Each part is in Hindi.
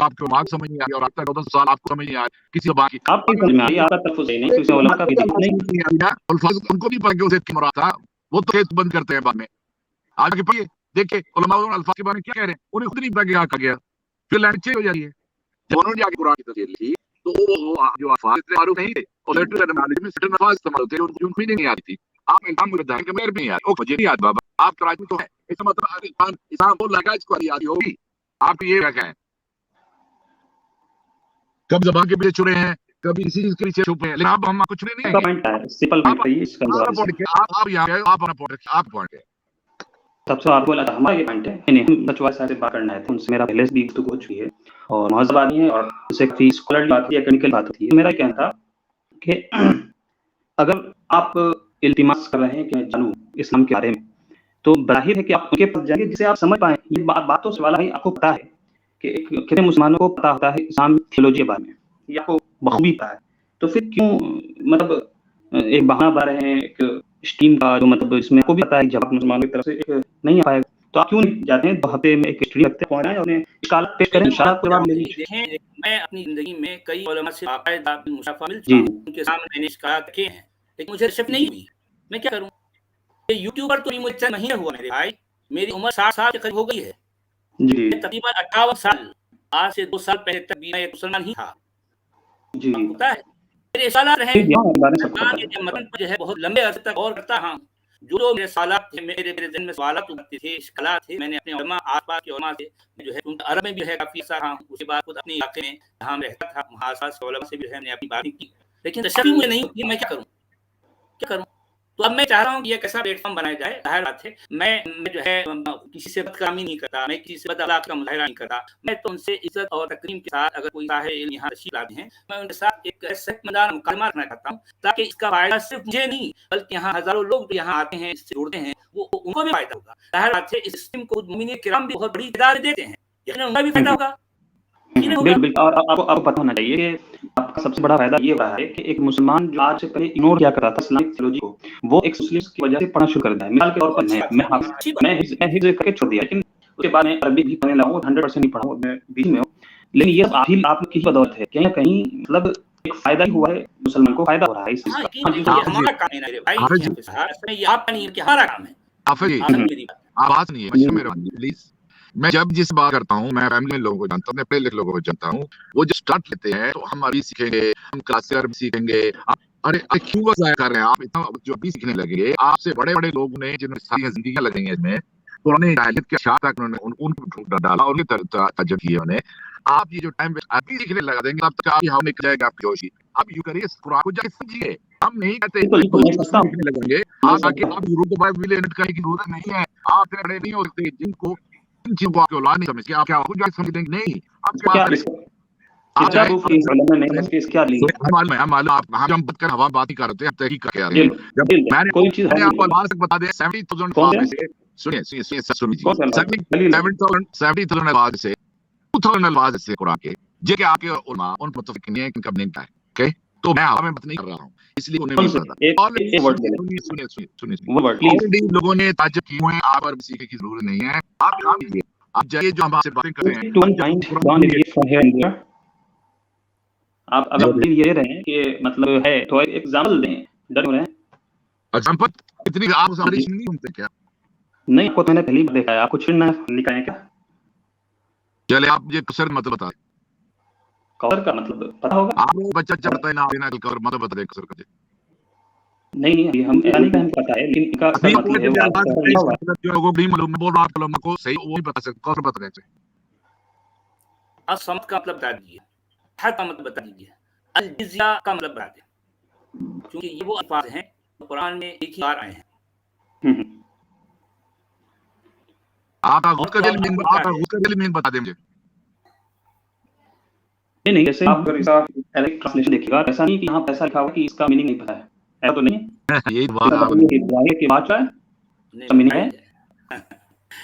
आपको बात समझ नहीं आई और आपका 14 साल आपको समझ नहीं आया किसी बात की। आपकी समझ में आई, आपका तलफ़ुज़ सही नहीं, किसी उलमा का भी नहीं। अल्फाज उनको भी पढ़ के उसे क्यों रहा था, वो तो केस बंद करते हैं बाद में। आगे पढ़िए, देखिए उलमा उन अल्फाज के बारे में क्या कह रहे हैं, उन्हें खुद नहीं पता क्या कहा गया, फिर लैंग्वेज चेंज हो जा रही है। जब उन्होंने जाके कुरान की तफसीर लिखी तो वो जो अल्फाज इतने मारूफ नहीं थे और लेटर नॉलेज में सर्टेन अल्फाज इस्तेमाल होते हैं जो उनको भी नहीं आती थी। आप इल्जाम मुझे बताएं कि मेरे भी नहीं आती, मुझे नहीं आती बाबा, आप कराची में तो है, इसका मतलब इस्लाम बोल रहा है इसको आती होगी, आपको ये क्या है? कब ज़बान के पीछे छुपे हैं, कभी इसी चीज़ के पीछे छुपे हैं, लेकिन आप हम कुछ नहीं आपका पॉइंट है, सिंपल पॉइंट है ये, इसका जवाब आप यहाँ गए, आप अपना पॉइंट, आप पॉइंट है। सबसे आपको लगा हमारा ये पॉइंट है, नहीं हम बचवा साहब से बात करना है, तो उनसे मेरा पहले से भी गुफ्तगू हो चुकी है और महज़ब आदमी है और उनसे काफ़ी स्कॉलरली बात है, टेक्निकल बात होती है। मेरा कहना था कि अगर आप इल्तिमास कर रहे हैं कि मैं जानूँ इस्लाम के बारे में, तो ज़ाहिर है कि आप उनके पास जाएँगे जिससे आप समझ पाएँ। ये बात तो सवाल है, आपको पता है कि कितने मुसलमानों को पता होता है इस्लाम थियोलॉजी के बारे में, ये आपको बखूबी पता है, तो फिर क्यों मतलब एक बहाना बना रहे हैं एक स्टीम का, जो मतलब इसमें आपको भी पता है जवाब मुसलमानों की तरफ से एक नहीं आ पाएगा, तो आप क्यों नहीं जाते हैं 2 हफ्ते में एक स्टडी रखते हैं, पहुँच जाएँ और उन्हें इशारा पेश करें, इशारा आपको जवाब ले लीजिए। देखें, मैं अपनी ज़िंदगी में कई उलमा से बाकायदा मुशाफ़ा मिल चुका हूँ, उनके सामने मैंने शिकायत रखे हैं, लेकिन मुझे रिसीव नहीं हुई। मैं क्या करूँ? ये यूट्यूबर तो मुझे चंद महीने हुआ मेरे भाई, मेरी उम्र 60 साल के करीब हो गई है। जी। मैं तकरीबन 58 साल, आज से 2 साल पहले तक भी मैं एक मुसलमान ही था। जी। आपको पता है? मेरे सवालात रहे, मैं मतन पर जो है बहुत लंबे अरसे तक गौर करता रहा हूँ। जो मेरे सवालात थे, मेरे ज़हन में सवालात उठते थे, इश्कालात थे, मैंने अपने उलमा आस-पास के उलमा से जो है उनका अरब में भी जो है काफ़ी अर्सा रहा हूँ। उसके बाद खुद अपने इलाके में जहाँ मैं रहता था, वहाँ आस-पास के उलमा से भी जो है मैंने अपनी बातें की, लेकिन तशफ़ी मुझे नहीं होती, मैं क्या करूँ? क्या करूँ? तो अब मैं चाह रहा हूँ कि एक ऐसा प्लेटफ़ॉर्म बनाया जाए, ज़ाहिर बात है, मैं जो है किसी से बदकामी नहीं करता, मैं किसी से बद-अख़लाक़ का मुज़ाहिरा नहीं करता। मैं तो उनसे इज़्ज़त और तकरीम के साथ अगर कोई साहिब-ए-इल्म यहाँ तशरीफ़ लाते हैं, मैं उनके साथ एक सेहतमंदाना मुकालमा रखना चाहता हूँ, ताकि इसका फ़ायदा सिर्फ़ मुझे नहीं, बल्कि यहाँ हज़ारों लोग जो यहाँ आते हैं, इससे जुड़ते हैं, वो उनको भी फ़ायदा होगा। ज़ाहिर बात है, इस स्कीम को मोमिन किराम भी बहुत बड़ी तादाद देते हैं, यकीनन उनका भी फ़ायदा होगा। बिल्कुल, और आपको पता होना चाहिए कि आपका सबसे बड़ा फ़ायदा ये हो रहा है कि एक मुसलमान जो आज से पहले इग्नोर किया करता था इस्लामिक थियोलॉजी को, वो एक मुस्लिम की वजह से पढ़ना शुरू कर दिया है। मिसाल के तौर पर मैं हिज़्ब करके छोड़ दिया, लेकिन उसके बाद मैं अरबी भी पढ़ने लगा हूँ, 100% नहीं पढ़ा हूँ, मैं बीच में हूँ। लेकिन ये आप लोग की बदौलत है, कहीं न कहीं मतलब एक फ़ायदा ही हुआ है, मुसलमान को फ़ायदा हो रहा है इस चीज़ हाँ, का। यकीन है, ये हमारा काम है ना मेरे भाई, ये आपका नहीं है कि हमारा काम है। हाफ़िज़ जी, आप मेरी बात आवाज़ नहीं है, मेरे प्लीज़। मैं जब जिस बात करता हूँ, मैं फैमिली में लोगों को जानता हूँ, अपने पढ़े-लिखे लोगों को जानता हूँ, वो जो स्टार्ट लेते हैं, तो हम अरबी सीखेंगे, हम क्लास से अरबी सीखेंगे। अरे क्यों वक़्त ज़ाया कर रहे हैं आप? इतना जो अभी सीखने लगेंगे, आपसे बड़े-बड़े लोगों ने जिन्होंने सारी ज़िंदगियाँ लगाई हैं इसमें, तो उन्होंने जाहिलियत के शाह तक उन्होंने उनको डाला और ताज्जुब किया उन्हें। आप ये जो टाइम वेस्ट अभी सीखने लगा देंगे, तब तक आप हम निकल जाएगा आपकी जोशी। आप यूँ करिए, इस कुरान को जाके समझिए। हम नहीं कहते सीखने लगेंगे, आप आके आप यूरोप के बाद मिलियन करने की ज़रूरत नहीं है। आप इतने बड़े नहीं हो सकते, जिनको इन चीज़ों को आपकी औलाद नहीं समझती, आप क्या खुद जाके समझ लेंगे? नहीं, आप क्या करें? मालूम आप हम बदकर हवा बात ही कर रहे थे, हम तहरीक करके आ रहे हैं। जब मैंने आपको अल्फाज तक बता दिया 70,000 अल्फाज में से सुनिए 70,000 अल्फाज से 2,000 अल्फाज ऐसे कुरान के जिनके आपके उलमा उन मुत्तफ़िक़ नहीं है कि कब नहीं है, ओके? तो मैं हवा में बात नहीं कर रहा हूँ, इसलिए उन्हें नहीं पता। ऑलरेडी लोगों ने ताज्जुब किए हुए हैं, आप अरबी सीखने की ज़रूरत नहीं है। आप काम कीजिए, आप जाइए जो हम आपसे बातें कर रहे हैं। आप अगर ये रहे हैं कि मतलब है तो एक एग्जांपल दें, डर क्यों रहे हैं? एग्जांपल इतनी आप हमारी नहीं सुनते क्या? नहीं, आपको तो मैंने पहली बार देखा है, आप कुछ ना लिखा है क्या? चलिए आप मुझे कसर मतलब बताएं। कवर का मतलब पता होगा? आपको बच्चा चढ़ता है ना बिना कवर मतलब बता दे कसर का। नहीं, अभी हम ऐसा नहीं कह सकता है, लेकिन इनका मतलब है जो लोगों को नहीं मालूम, मैं बोल रहा हूँ आप लोगों को सही वो ही बता सकते, कसर बता देते। असमत का मतलब बता दीजिए, हद का मतलब बता दीजिए, अल जिज़्या का मतलब बता दें, क्योंकि ये वो अल्फाज हैं कुरान में एक ही बार आए हैं। आपका खुद का दिल में बता दें मुझे। नहीं, जैसे आप अगर इसका डायरेक्ट ट्रांसलेशन देखिएगा, ऐसा नहीं कि यहाँ पे ऐसा लिखा हुआ कि इसका मीनिंग नहीं पता है, ऐसा तो नहीं है? यही बात की बात है, मीनिंग है।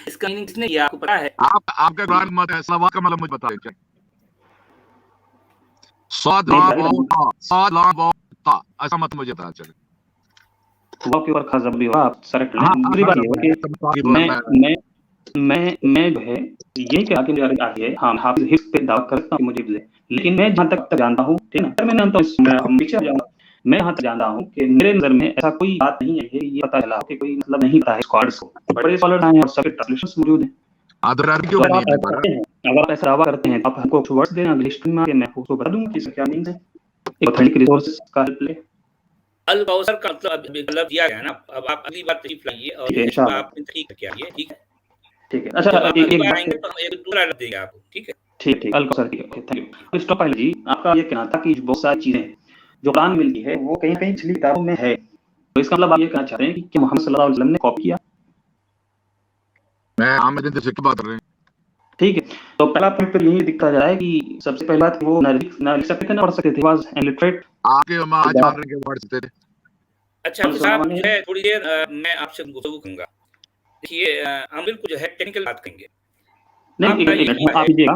इसका मीनिंग किसने किया आपको पता है? आपका कुरान मत है, सवाल का मतलब मुझे बता दीजिए। ऐसा मत मुझे पता चले। वाव के ऊपर खास जबरी हो आप सेलेक्ट लें। दूसरी बात ये है कि मैं जो है ये क्या कि मुझे आगे है, हाँ, हाफिज़ हिफ्ज़ पे दावा करता हूँ कि मुझे हिफ्ज़ है। लेकिन मैं जहाँ तक जानता हूँ, ठीक है ना? मैं जानता हूँ हम पीछे जाऊँगा। मैं जहाँ तक जानता हूँ कि मेरे नज़र में ऐसा कोई बात नहीं है कि ये पता चला हो कि कोई मतलब नहीं पता है स्कॉलर्स को। बड़े स्कॉलर आए हैं और सबके ट्रांसलेशंस मौजूद हैं। अदर अरबी क्यों तो नहीं आप है ऐसा हमारा? करते हैं, अगर आप ऐसा दावा करते हैं, तो आप हमको कुछ वर्ड्स दें अगली हिस्ट्री में, मैं आपको बता दूँगा कि इसका क्या मीनिंग है। ऑथेंटिक रिसोर्सेज़ का हेल्प लें। अल कौसर का मतलब दिया गया है ना, अब आप अगली बार तशरीफ लाइए और ठीक है, इसको इंशाअल्लाह। आप तहकीक करके आइए, ठीक है? ठीक है। अच्छा, जब आप अगली एक बार बात आएँगे तो हम एक दूसरा लफ्ज़ देंगे आपको, ठीक है? ठीक, अल कौसर की, ओके, थैंक यू। तो स्टॉपाइल जी, आपका ये कहना था कि बहुत सारी चीज़ें जो कुरान में मिलती है, वो कहीं-कहीं पिछली किताबों में है। तो इसका मतलब आप ये कहना चाह रहे हैं कि मोहम्मद सल्लल्लाहु अलैहि वसल्लम ने कॉपी किया? मैं आमिर इंतज़ार की बात कर रहे हैं। ठीक है। तो पहला पॉइंट तो यही दिखता जा रहा है कि सबसे पहली बात वो ना लिख सकते थे, ना पढ़ सकते थे, वाज़ इलिटरेट। आपके वहाँ आज मान रहे हैं कि वर्ड्स थे। अच्छा हाफिज़ साहब जो है थोड़ी देर मैं आपसे गुफ्तगू करूँगा। देखिए हम बिल्कुल जो है टेक्निकल बात करेंगे। नहीं, आपका ये एक कहना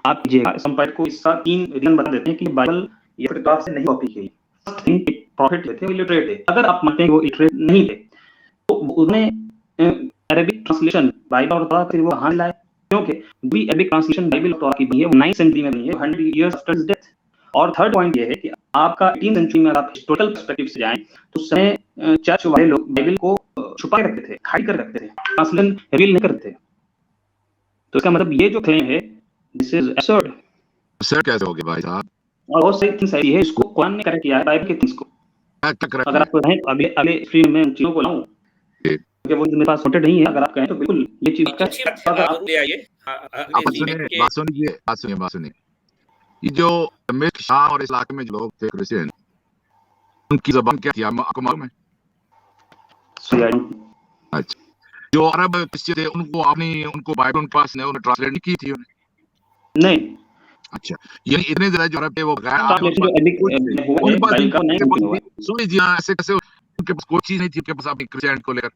आप है कीजिएगा, संपर्क को इसका 3 रीज़न बता देते हैं कि बाइबल ये किताब से नहीं कॉपी की गई। फर्स्ट थिंग कि प्रॉफिट जो थे वो इलिटरेट थे। अगर आप मानते हैं कि वो इलिटरेट नहीं थे, तो उन्होंने अरबिक ट्रांसलेशन बाइबल और तौरात फिर वो कहाँ लाए? क्योंकि भी अरबिक ट्रांसलेशन बाइबल और तौरात की बनी है, वो 9th सेंचुरी में बनी है, 100 ईयर्स आफ्टर हिज डेथ। और थर्ड पॉइंट ये है कि आपका 18th सेंचुरी में आप हिस्टोरिकल पर्सपेक्टिव से जाएँ, तो उस समय चर्च वाले लोग बाइबल को छुपा के रखते थे, हाइड कर रखते थे, ट्रांसलेशन रिवील नहीं करते थे। तो इसका मतलब ये जो क्लेम है, दिस इज़ एब्सर्ड। सर कैसे हो गए भाई साहब? और बहुत सही थिंग्स है, इसको कुरान ने करेक्ट किया है, बाइबल की थिंग्स को। क्या करेक्ट अगर आपको कहें तो अगले अगले स्ट्रीम में उन चीज़ों को लाऊँ, जी। क्योंकि वो मेरे पास नोटेड नहीं है, अगर आप कहें तो बिल्कुल ये चीज़ का अच्छी बात है, अगर आप आप ज़रूर ले आइए। अगले आप इसी में सुनिए, क्योंकि बात सुनिए। ये जो मिस्र, शाम और इस इलाके में जो लोग थे क्रिश्चियन, उनकी ज़बान क्या थी आपको मालूम है? अच्छा, जो अरब क्रिश्चियन थे उनको बाइबल उनके पास नहीं, उन्होंने ट्रांसलेट नहीं की थी उन्हें। नहीं, अच्छा, यानी इतने ज़्यादा जो अरब थे वो गैर आप ट्रांसलेशन जो अरबिक हुआ है, उनके पास बाइबल का 9 सेंचुरी में हुआ है। सुन लीजिए, ऐसे कैसे उनके पास कोई चीज़ नहीं थी उनके पास अपनी क्रिश्चियनिटी को लेकर।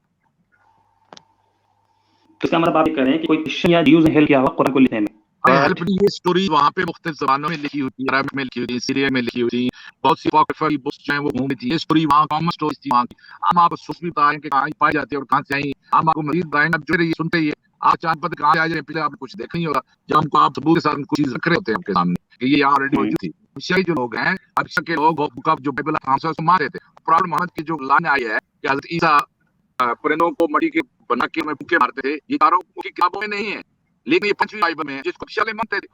तो इसका मतलब आप ये कह रहे हैं कि कोई क्रिश्चियन या ज्यूज़ ने हेल्प किया होगा कुरान को लिखने में। हेल्प नहीं, ये स्टोरी वहाँ पे मुख्तलिफ ज़बानों में लिखी हुई थी, अरबिक में लिखी हुई थी, सीरियन में लिखी हुई थी, बहुत सी अपॉक्रिफा की बुक्स जो हैं वो घूमी थी। ये स्टोरी वहाँ कॉमन स्टोरीज थी वहाँ की। हम आपको सोच भी बताएं कि कहाँ पाई जाती है और कहाँ से आई। हम आपको मज़ीद बताएंगे, आप जो रहिए सुनते ही आप चांद पर कहाँ से आ जाए, पहले आपने कुछ देखा नहीं होगा, जब हमको आप सबूत के साथ कुछ चीज़ रख रहे होते हैं आपके सामने कि ये यहाँ ऑलरेडी मौजूद थी। ईसाई जो लोग हैं, अक्सर के लोग बुक ऑफ जो बाइबल है उसको मान रहे थे। प्रॉब्लम मोहम्मद की जो लाइन आई है कि हज़रत ईसा परिंदों को मट्टी के बना के में भूखे मारते थे, ये चारों की किताबों में नहीं है, लेकिन ये 5वीं बाइबल में है, जिसको ईसाई मानते थे।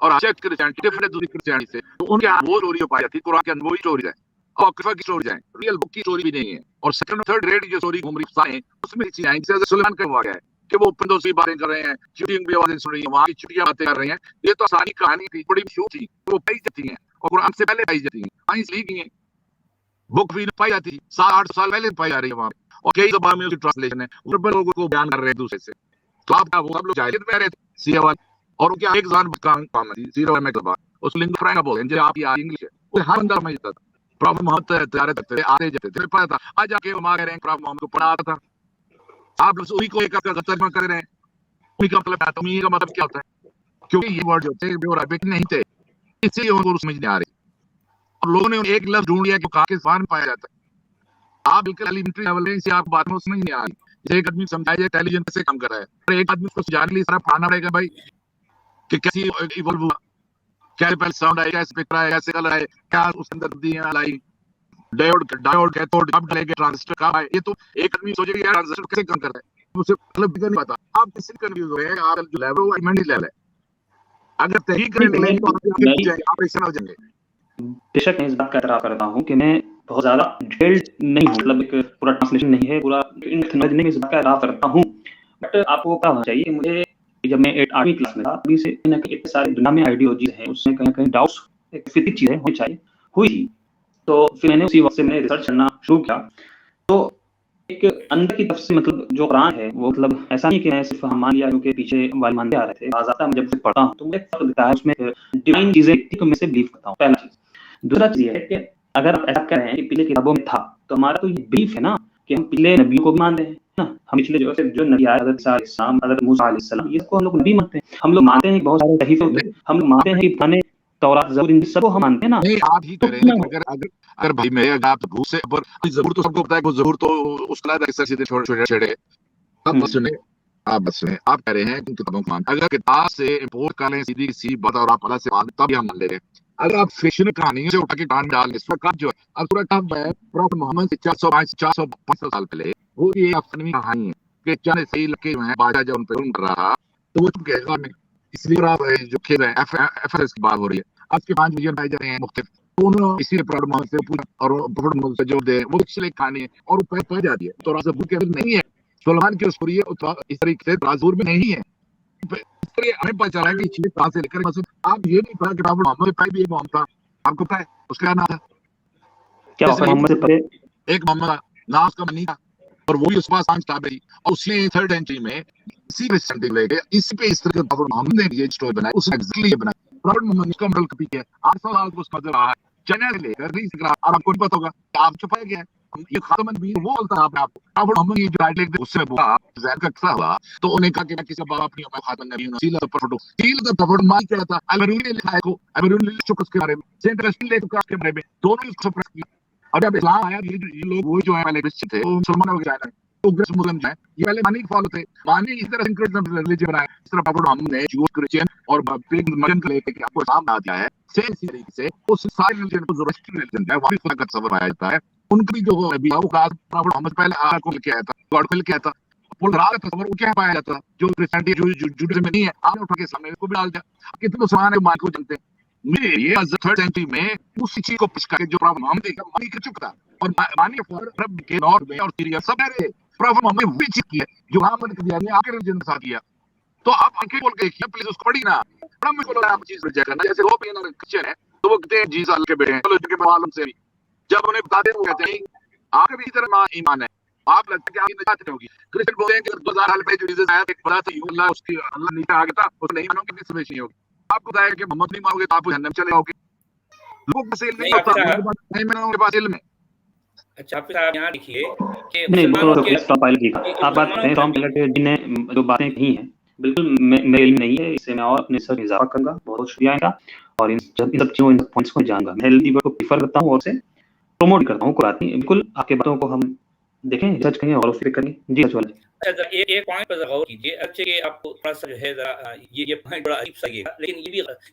और आशिक क्रिश्चियनिटी डिफरेंट है दूसरी क्रिश्चियनिटी से, तो उनके यहाँ वो स्टोरी जो पाई जाती है कुरान के अंदर, वही स्टोरीज है और अपॉक्रिफा की स्टोरीज हैं, रियल बुक की स्टोरी भी नहीं है। और सेकंड और थर्ड रेट जो स्टोरी घूम रही है उसमें चीजें हैं, जैसे सुलेमान का हुआ गया है कि वो परिंदों से बातें कर रहे हैं, चुटिंग भी आवाजें सुन रही है, वहाँ की चुटियां बातें कर रही हैं। ये तो आसानी कहानी थी, बड़ी मशहूर थी, वो पाई जाती है और कुरान से पहले पाई जाती है, वहीं से ली गई है। बुक भी पाई जाती है 7-8 साल पहले पाई जा रही है वहाँ पे, और कई जबान में उसकी ट्रांसलेशन है, उन लोगों को बयान कर रहे हैं दूसरे से। तो आप वो सब लोग जाहिलियत में रहे थे सीरिया वाले, और उनके एक जान काम थी सीरिया में जबान, उस लिंग फ्रैंका बोलते हैं, जो आपकी इंग्लिश है, वो हर बंदा समझता था। प्रॉब्लम होता है, तैयार करते आते जाते थे, पता था आज जाके वहां कह रहे हैं प्रॉब्लम हमको पढ़ा आता था। आप लोग उसी को एक तर्जमा कर रहे हैं, उन्हीं का मतलब आता है, का मतलब क्या होता है, क्योंकि ये वर्ड जो थे वो अरबिक नहीं थे, इसलिए उनको समझ नहीं आ रही, और लोगों ने एक लफ्ज ढूंढ लिया कि कहाँ के ज़बान में पाया जाता है। आप बिल्कुल एलिमेंट्री लेवल में इसे आप बात में समझ नहीं आ रही। जैसे एक आदमी समझाइए टेलीविजन कैसे काम कर रहा है, और एक आदमी उसको समझाने के लिए सारा पढ़ाना पड़ेगा भाई कि कैसी इवॉल्व हुआ, कैसे पहले साउंड आएगा, कैसे पिक्चर आएगा, कैसे कलर है, क्या उसके अंदर दिया लाई, डायोड कैथोड कब डलेगा, ट्रांजिस्टर कब आए। ये तो एक आदमी सोचेगा यार ट्रांजिस्टर कैसे काम कर रहा है, उसे मतलब भी नहीं पता। आप किसी कंफ्यूज हुए, आप जो लेवल वो एलिमेंट्री लेवल है, अगर तहकीक करने लगेंगे तो आप परेशान हो जाएंगे। बेशक मैं इस बात का एतराफ़ करता हूँ कि मैं बहुत ज़्यादा डिटेल्ड नहीं हूँ, मतलब एक पूरा ट्रांसलेशन नहीं है, पूरा नॉलेज नहीं है, इस बात का एतराफ़ करता हूँ। बट आपको क्या होना चाहिए, मुझे जब मैं 8वीं क्लास में था, तभी से कहीं न कहीं इतने सारे दुनिया में आइडियोलॉजीज़ हैं, उसमें कहीं न कहीं डाउट्स, एक फिक्री चीज़ें होनी चाहिए, हुई थी। तो फिर मैंने उसी वक़्त से मैंने रिसर्च करना शुरू किया। तो एक अंदर की तरफ से मतलब जो कुरान है, वो मतलब ऐसा नहीं कि मैं सिर्फ़ मान लिया क्योंकि पीछे वाले मानते आ रहे थे। बाज़ाब्ता मैं जब से पढ़ता हूँ, तो मुझे फ़र्क दिखता है उसमें डिवाइन चीज़ें थी, तो मैं इसे बिलीव करता हूँ, पहला चीज़। दूसरा चीज़ ये है कि अगर आप ऐसा कह रहे हैं कि पिछली किताबों में था, तो हमारा तो ये बिलीफ है ना कि हम पिछले नबियों को भी मानते हैं ना। हम पिछले जो नबी आए, हज़रत ईसा अलैहिस्सलाम, हज़रत मूसा अलैहिस्सलाम, ये सबको हम लोग नबी मानते हैं। हम लोग मानते हैं कि बहुत सारे सहीफ़े होते हैं। हम लोग मानते हैं कि पुराने तौरात, ज़बूर, इन सबको हम मानते हैं ना। नहीं, आप ही कह रहे हैं, अगर भाई मैं आप ज़बूर से ज़बूर तो सबको पता है कि ज़बूर तो उसका छेड़े। अब सुनिए, आप बस सुने, आप कह रहे हैं कि किताबों को मान, अगर किताब से इम्पोर्ट कर लें सीधी सी बात और आप अल्लाह से मांगे तब भी हम मान ले रहे हैं। अगर आप फिक्शनल कहानियों से उठा के कान में डाल लें, सूरह कहफ जो है, अब सूरह कहफ है प्रॉफेट मोहम्मद से 400-500 साल पहले, वो ये अफसानवी कहानी है कि चंद सही लड़के जो हैं बादशाह जब उन पर जुल्म कर रहा तो वो चुप गए घर में। इसलिए आप जो खेल है एफएस की बात हो रही है, आज के 5 मिलियन पाए जा रहे हैं मुख्तलिफ, तो उन्होंने इसीलिए प्रॉफेट मोहम्मद से पूछा और प्रॉफेट मोहम्मद से जो दे वो पिछले कहानी है और वो पाई जाती है तो राजा के अंदर नहीं है। सुलेमान की स्टोरी है इस तरीके से राजूर में नहीं है। इसलिए हमें पता चला है कि चीजें कहां से लेकर मसूद आप ये नहीं पता कि प्रॉफेट मोहम्मद का भी एक मोहम्मद था, आपको पता है उसका क्या नाम था? क्या मोहम्मद से पहले एक मोहम्मद नाम उसका मनी था और वही उसके पास 5 किताबें थी और उसने 3rd सेंचुरी में इसी पे सेंटिंग लेके इसी पे इस तरह का प्रॉफेट मोहम्मद ने ये स्टोरी बनाई, उसने एग्जैक्टली ये बनाई। प्रॉफेट मोहम्मद ने इसका मॉडल कॉपी किया, 800 साल को उसका नजर रहा है चाइना से लेकर नहीं सिख रहा। और आपको नहीं पता होगा कि आप छुपाया गया है ये खातमन भी वो बोलता है आपने आपको प्रॉफेट मोहम्मद ये जो राइट लेके उससे बोला जैन का किस्सा हुआ तो उन्हें कहा कि मैं किसी बाबा अपनी मैं खातमन नबी हूं सील द प्रॉफेट माल क्या था अलमरून ने लिखा है को अलमरून ने लिखा उसके बारे में सेंट रस्टिन ले उसके बारे में दोनों ने उसको प्रेस किया। और जब इस्लाम आया ये लोग वही जो है पहले क्रिश्चियन थे वो मुसलमानों के जाना तो ग्रेस मुस्लिम है ये पहले मानी फॉलो थे मानी इस तरह सिंक्रेटिज्म रिलीजन बनाया इस तरह प्रॉफेट हमने जूस क्रिश्चियन और बिग मर्जन को लेके आपको सामने आ दिया है सेम इसी तरीके से उस सारे रिलीजन को जो रेस्टिंग रिलीजन है वहां भी खुदा का तस्वर पाया जाता है। उनका भी जो नबी वो का प्रॉफेट मोहम्मद पहले आया को लेके आया था गॉड को लेके आया था पुल रात का तस्वर वो क्या पाया जाता जो क्रिश्चियनिटी जो जुडाइज्म में नहीं है आपने उठा के सामने को भी डाल दिया कितने मुसलमान है मान को जानते हैं मेरे ये 3rd सेंचुरी में उसी चीज को पेश करके जो प्रॉफेट मोहम्मद का मानी कर चुका था और मानी फॉर अरब के नॉर्थ में और सीरिया सब रहे प्रॉफेट मोहम्मद वही चीज की है जो मोहम्मद के दिया आखिर रिलीजन के साथ किया। तो आप आंखें खोल के देखिए प्लीज उसको पढ़ी ना बड़ा मुझे बोला आप चीज रिजेक्ट करना जैसे यूरोपियन और क्रिश्चियन है तो वो कहते हैं जीसस अल्लाह के बेटे हैं चलो के मालूम से भी जब उन्हें बताते वो कहते हैं आपके भी इस तरह ईमान है आप लगता है कि आपकी निजात नहीं होगी। क्रिश्चियन बोलते हैं कि 2000 साल पहले जो जीसस आया एक बड़ा सा अल्लाह उसकी अल्लाह नीचे आ गया था उसको नहीं मानोगे किस समय नहीं होगी आपको बताया कि मोहम्मद नहीं मानोगे तो आप जहन्नम चले जाओगे। लोगों को इल्म नहीं होता नहीं मैंने उनके पास इल्म है। अच्छा आप यहाँ लिखिए कि नहीं टॉम पायलट की आप बात करें टॉम पायलट जिन्हें जो बातें कही हैं बिल्कुल मेरे इल्म नहीं है इससे मैं और अपने सर इजाफा करूंगा बहुत शुक्रिया इनका और इन सब चीजों इन पॉइंट्स को जानूंगा मैं हेल्दी वर्ड को प्रीफर करता हूँ और से प्रमोट करता हूँ कुरानी बिल्कुल आपके बातों को हम देखें रिसर्च करें और फिर करें जी अच्छा एक पॉइंट पर गौर कीजिए अच्छे कि आपको थोड़ा सा जो है जरा ये पॉइंट बड़ा अजीब सा लेकिन